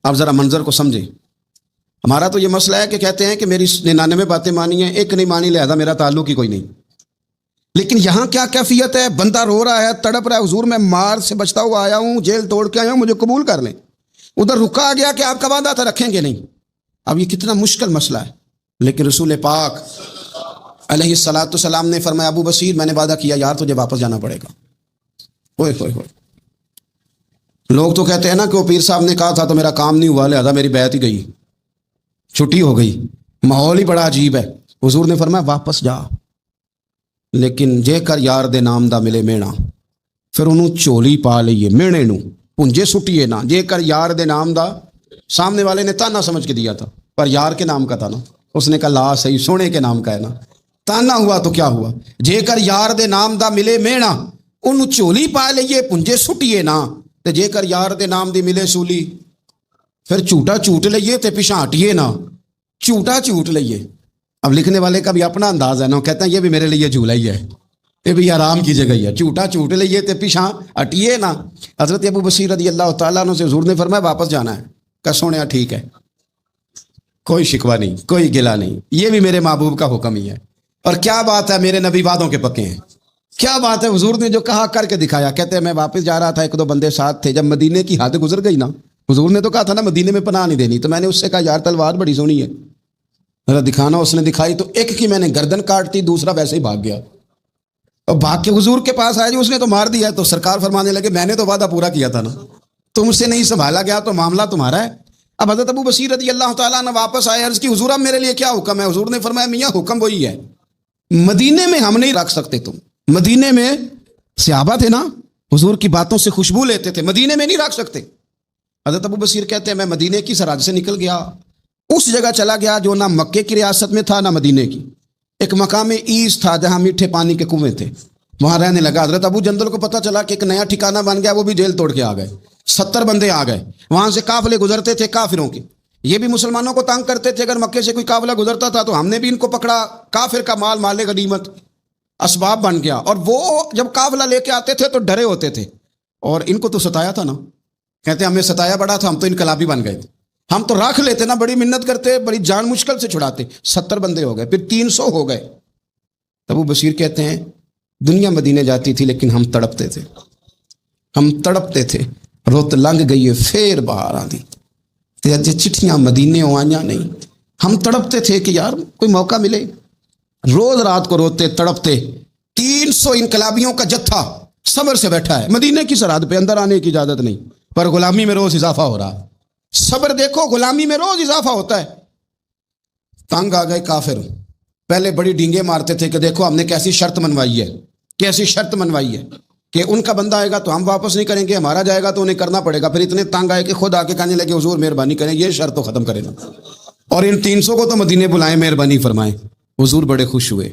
آپ ذرا منظر کو سمجھیں۔ ہمارا تو یہ مسئلہ ہے کہ کہتے ہیں کہ میری 99 باتیں مانی ہیں، ایک نہیں مانی، لہذا میرا تعلق ہی کوئی نہیں۔ لیکن یہاں کیا کیفیت ہے؟ بندہ رو رہا ہے، تڑپ رہا ہے، حضور میں مار سے بچتا ہوا آیا ہوں، جیل توڑ کے آیا ہوں، مجھے قبول کر لیں۔ ادھر رکا آ گیا کہ آپ کا وعدہ تھا رکھیں گے نہیں۔ اب یہ کتنا مشکل مسئلہ ہے، لیکن رسول پاک علیہ الصلاۃ والسلام نے فرمایا ابو بصیر میں نے وعدہ کیا یار تجھے واپس جانا پڑے گا۔ ہوئے ہوئے ہوئے لوگ تو کہتے ہیں نا کہ وہ پیر صاحب نے کہا تھا تو میرا کام نہیں ہوا، لہذا میری بیعت ہی گئی، چھٹی ہو گئی، ماحول ہی بڑا عجیب ہے۔ حضور نے فرمایا واپس جا، لیکن جے کر یار دے نام دا ملے مینا، پھر انہوں چولی پا لئیے مینے نو پنجے سٹیے نا۔ جے کر یار دے نام دا، سامنے والے نے تانا سمجھ کے دیا تھا پر یار کے نام کا تھا نا، اس نے کہا لا صحیح سونے کے نام کا ہے نا، تانا ہوا تو کیا ہوا۔ جے کر یار دے نام دا ملے مینا، انہوں چولی پا لئیے پنجے سٹیے نا، تے جے کر یار دے نام دی ملے سولی، پھر جھوٹا جھوٹ لئیے تے پیچھے ہٹیے نا، جھوٹا جھوٹ لئیے۔ اب لکھنے والے کا بھی اپنا انداز ہے نا، کہتے ہیں یہ بھی میرے لیے جھولا ہی ہے، یہ بھی آرام کی جگہ ہی ہے، جھوٹا جھوٹ لئیے تے پیچھے ہٹیے نا۔ حضرت ابو بصیر رضی اللہ تعالیٰ عنہ سے حضور نے فرمایا واپس جانا ہے، کہ سونے ٹھیک ہے، کوئی شکوہ نہیں، کوئی گلہ نہیں، یہ بھی میرے محبوب کا حکم ہی ہے۔ اور کیا بات ہے، میرے نبی وعدوں کے پکے ہیں، کیا بات ہے، حضور نے جو کہا کر کے دکھایا۔ کہتے ہیں میں واپس جا رہا تھا، ایک دو بندے ساتھ تھے، جب مدینے کی حد گزر گئی نا، حضور نے تو کہا تھا نا مدینے میں پناہ نہیں دینی، تو میں نے اس سے کہا یار تلوار بڑی سونی ہے ذرا دکھانا، اس نے دکھائی تو ایک کی میں نے گردن کاٹ دی، دوسرا ویسے ہی بھاگ گیا، اور بھاگ کے حضور کے پاس آیا، جو اس نے تو مار دیا۔ تو سرکار فرمانے لگے میں نے تو وعدہ پورا کیا تھا نا، تم سے نہیں سنبھالا گیا تو معاملہ تمہارا ہے۔ اب حضرت ابو بصیر رضی اللہ تعالیٰ عنہ واپس آئے، عرض کی حضور اب میرے لیے کیا حکم ہے؟ حضور نے فرمایا میاں حکم وہی ہے، مدینے میں ہم نہیں رکھ سکتے، تم مدینے میں صحابہ تھے نا، حضور کی باتوں سے خوشبو لیتے تھے، مدینے میں نہیں رکھ سکتے۔ حضرت ابو بصیر کہتے ہیں میں مدینے کی سرحد سے نکل گیا، اس جگہ چلا گیا جو نہ مکے کی ریاست میں تھا نہ مدینے کی، ایک مقام ایس تھا جہاں میٹھے پانی کے کنویں تھے، وہاں رہنے لگا۔ حضرت ابو جندل کو پتہ چلا کہ ایک نیا ٹھکانہ بن گیا، وہ بھی جیل توڑ کے آ گئے، 70 بندے آ گئے، وہاں سے قافلے گزرتے تھے کافروں کے، یہ بھی مسلمانوں کو تنگ کرتے تھے، اگر مکے سے کوئی قافلہ گزرتا تھا تو ہم نے بھی ان کو پکڑا، کافر کا مال مال غنیمت اسباب بن گیا۔ اور وہ جب قافلہ لے کے آتے تھے تو ڈرے ہوتے تھے، اور ان کو تو ستایا تھا نا، کہتے ہیں ہمیں ستایا بڑا تھا، ہم تو انقلابی بن گئے تھے، ہم تو رکھ لیتے نا، بڑی منت کرتے، بڑی جان مشکل سے چھڑاتے، 70 بندے ہو گئے، پھر 300 ہو گئے۔ ابو بصیر کہتے ہیں دنیا مدینے جاتی تھی لیکن ہم تڑپتے تھے، ہم تڑپتے تھے، روت لنگ گئی ہے پھر باہر آ دی تے اج چٹھیاں مدینے آئیاں نہیں، ہم تڑپتے تھے کہ یار کوئی موقع ملے، روز رات کو روتے تڑپتے۔ 300 انقلابیوں کا جتھا صبر سے بیٹھا ہے مدینے کی سرحد پہ، اندر آنے کی اجازت نہیں، پر غلامی میں روز اضافہ ہو رہا۔ صبر دیکھو، غلامی میں روز اضافہ ہوتا ہے۔ تنگ آ گئے کافر، پہلے بڑی ڈینگیں مارتے تھے کہ دیکھو ہم نے کیسی شرط منوائی ہے، کیسی شرط منوائی ہے کہ ان کا بندہ آئے گا تو ہم واپس نہیں کریں گے، ہمارا جائے گا تو انہیں کرنا پڑے گا۔ پھر اتنے تنگ آئے کہ خود آ کے کہنے لگے حضور مہربانی کریں یہ شرط تو ختم کریں نا، اور ان 300 کو تو مدینے بلائیں، مہربانی فرمائیں۔ حضور بڑے خوش ہوئے،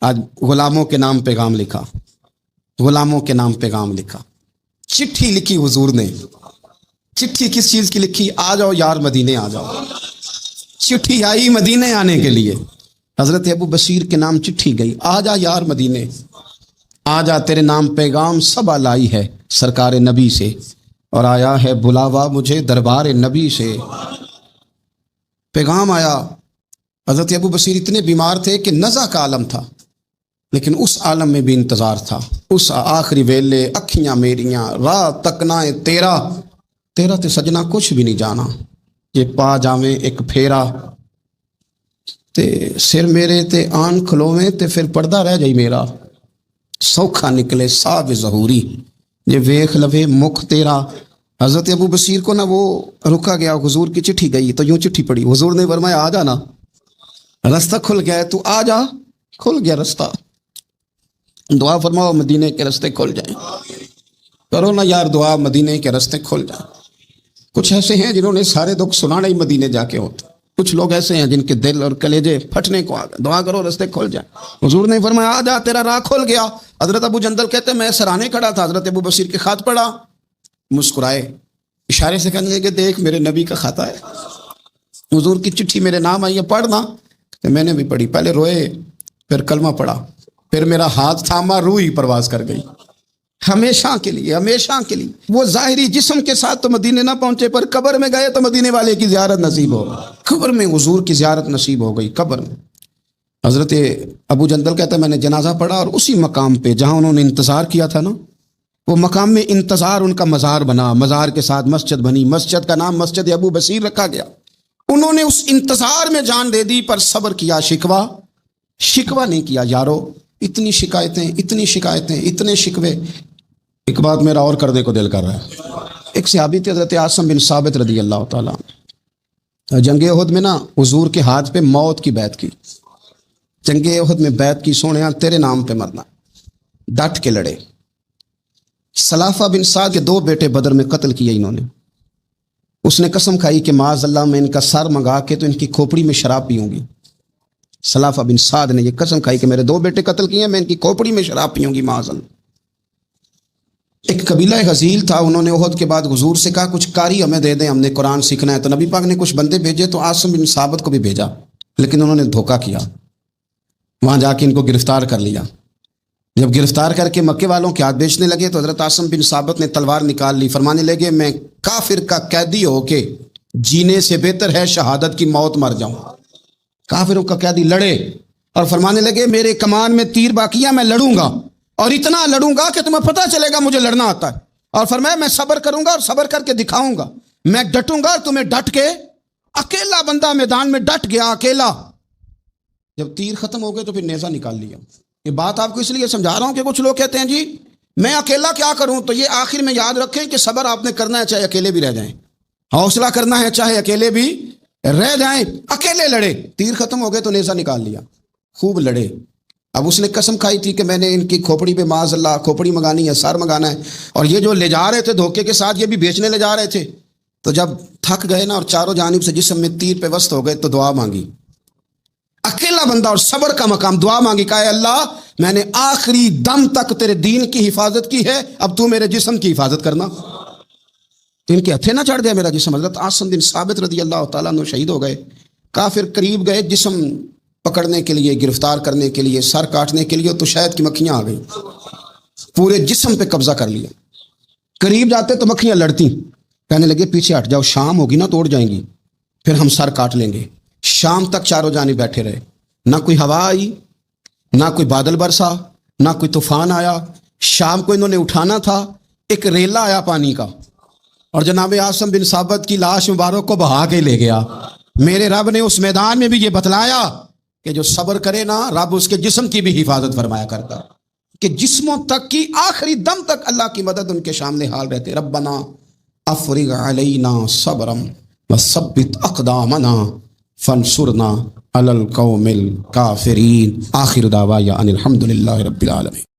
آج غلاموں کے نام پیغام لکھا، غلاموں کے نام پیغام لکھا، چٹھی لکھی حضور نے۔ چٹھی کس چیز کی لکھی؟ آ جاؤ یار مدینے آ جاؤ، چٹھی آئی مدینے آنے کے لیے، حضرت ابو بصیر کے نام چٹھی گئی، آ جا یار مدینے، آ جا تیرے نام پیغام سب لائی ہے سرکار نبی سے، اور آیا ہے بلاوا مجھے دربار نبی سے۔ پیغام آیا حضرت ابو بصیر اتنے بیمار تھے کہ نزع کا عالم تھا، لیکن اس عالم میں بھی انتظار تھا. اس آخری ویلے اکھیاں میریاں رات تکنا تیرا تے سجنا کچھ بھی نہیں جانا، یہ پا جاویں ایک پھیرا تے سر میرے تے آن کھلوویں تے پھر پردہ رہ جائی میرا، سوکھا نکلے صاحب ظہوری یہ ویخ لوے مکھ تیرا. حضرت ابو بصیر کو نا وہ رکا گیا، حضور کی چٹھی گئی تو یوں چٹھی پڑی، حضور نے فرمایا آ جانا، رستہ کھل گیا ہے، تو آ جا. کھل گیا رستہ. دعا فرماؤ مدینے کے رستے کھل جائیں، کرو نا یار دعا مدینے کے رستے کھل جائیں. کچھ ایسے ہیں جنہوں نے سارے دکھ سنانا ہی مدینے جا کے ہوتے، کچھ لوگ ایسے ہیں جن کے دل اور کلیجے پھٹنے کو آ گئے. دعا کرو رستے کھل جائیں. حضور نے فرمایا آ جا تیرا راہ کھل گیا. حضرت ابو جندل کہتے ہیں میں سرانے کھڑا تھا، حضرت ابو بصیر کے خط پڑھا، مسکرائے، اشارے سے کہنے کہ دیکھ میرے نبی کا خط ہے، حضور کی چٹھی میرے نام آئی ہے پڑھنا. تو میں نے بھی پڑھی، پہلے روئے پھر کلمہ پڑھا، پھر میرا ہاتھ تھاما، روح ہی پرواز کر گئی. ہمیشہ کے لیے، ہمیشہ کے لیے. وہ ظاہری جسم کے ساتھ تو مدینے نہ پہنچے، پر قبر میں گئے تو مدینے والے کی زیارت نصیب ہو، قبر میں حضور کی زیارت نصیب ہو گئی. قبر میں حضرت ابو جندل کہتا ہے میں نے جنازہ پڑھا اور اسی مقام پہ جہاں انہوں نے انتظار کیا تھا نا، وہ مقام میں انتظار ان کا مزار بنا، مزار کے ساتھ مسجد بنی، مسجد کا نام مسجد ابو بصیر رکھا گیا. انہوں نے اس انتظار میں جان دے دی، پر صبر کیا، شکوہ نہیں کیا. یارو اتنی شکایتیں، اتنے شکوے. ایک بات میرا اور کرنے کو دل کر رہا ہے. ایک صحابی تھے حضرت عاصم بن ثابت رضی اللہ تعالیٰ، جنگ احد میں نا حضور کے ہاتھ پہ موت کی بیعت کی. جنگ احد میں بیعت کی، سونیا تیرے نام پہ مرنا، ڈٹ کے لڑے. سلافہ بن سعد کے 2 بیٹے بدر میں قتل کیے انہوں نے. اس نے قسم کھائی کہ معاذ اللہ میں ان کا سر منگا کے تو ان کی کھوپڑی میں شراب پیوں گی. سلافہ بن سعد نے یہ قسم کھائی کہ میرے 2 بیٹے قتل کیے ہیں، میں ان کی کھوپڑی میں شراب پیوں گی معاذ اللہ. ایک قبیلہ غزیل تھا، انہوں نے احد کے بعد حضور سے کہا کچھ قاری ہمیں دے دیں، ہم نے قرآن سیکھنا ہے. تو نبی پاک نے کچھ بندے بھیجے، تو عاصم بن ثابت کو بھی بھیجا، لیکن انہوں نے دھوکہ کیا. وہاں جا کے ان کو گرفتار کر لیا. جب گرفتار کر کے مکے والوں کے ہاتھ بیچنے لگے تو حضرت عاصم بن ثابت نے تلوار نکال لی. فرمانے لگے میں کافر کا قیدی ہو کے جینے سے بہتر ہے شہادت کی موت مر جاؤں. کافروں کا قیدی لڑے اور فرمانے لگے میرے کمان میں تیر باقی ہے، میں لڑوں گا اور اتنا لڑوں گا کہ تمہیں پتہ چلے گا مجھے لڑنا آتا ہے. اور فرمایا میں صبر کروں گا اور صبر کر کے دکھاؤں گا، میں ڈٹوں گا اور تمہیں ڈٹ کے. اکیلا بندہ میدان میں ڈٹ گیا، اکیلا. جب تیر ختم ہو گئے تو پھر نیزہ نکال لیا. یہ بات آپ کو اس لیے سمجھا رہا ہوں کہ کچھ لوگ کہتے ہیں جی میں اکیلا کیا کروں. تو یہ آخر میں یاد رکھیں کہ صبر آپ نے کرنا ہے چاہے اکیلے بھی رہ جائیں، حوصلہ کرنا ہے چاہے اکیلے بھی رہ جائیں. اکیلے لڑے، تیر ختم ہو گئے تو نیزہ نکال لیا، خوب لڑے. اب اس نے قسم کھائی تھی کہ میں نے ان کی کھوپڑی پہ معاذ اللہ کھوپڑی منگانی ہے، سر منگانا ہے. اور یہ جو لے جا رہے تھے دھوکے کے ساتھ، یہ بھی بیچنے لے جا رہے تھے. تو جب تھک گئے نا اور چاروں جانب سے جسم میں تیر پہ وسط ہو گئے تو دعا مانگی. اکیلا بندہ اور صبر کا مقام، دعا مانگی، کہا اے اللہ میں نے آخری دم تک تیرے دین کی حفاظت کی ہے، اب تو میرے جسم کی حفاظت کرنا. تو ان کے ہتھے نہ چڑھ دیا میرا جسم. حضرت عاصم بن ثابت رضی اللہ تعالیٰ عنہ شہید ہو گئے. کافر قریب گئے جسم پکڑنے کے لیے، گرفتار کرنے کے لیے، سر کاٹنے کے لیے، تو شاید کی مکھیاں آ گئی، پورے جسم پہ قبضہ کر لیا. قریب جاتے تو مکھیاں لڑتی، کہنے لگے پیچھے ہٹ جاؤ، شام ہوگی نا توڑ جائیں گی، پھر ہم سر کاٹ لیں گے. شام تک چاروں جانب بیٹھے رہے، نہ کوئی ہوا آئی، نہ کوئی بادل برسا، نہ کوئی طوفان آیا. شام کو انہوں نے اٹھانا تھا، ایک ریلا آیا پانی کا اور جناب عاصم بن ثابت کی لاش مبارک کو بہا کے لے گیا. میرے رب نے اس میدان میں بھی یہ بتلایا کہ جو صبر کرے نا رب اس کے جسم کی بھی حفاظت فرمایا کرتا، کہ جسموں تک کی آخری دم تک اللہ کی مدد ان کے شامل حال رہتے. ربنا افرغ علینا صبرا وثبت اقدامنا فانصرنا علی القوم الکافرین. آخر دعوایا ان الحمد للہ رب العالمین.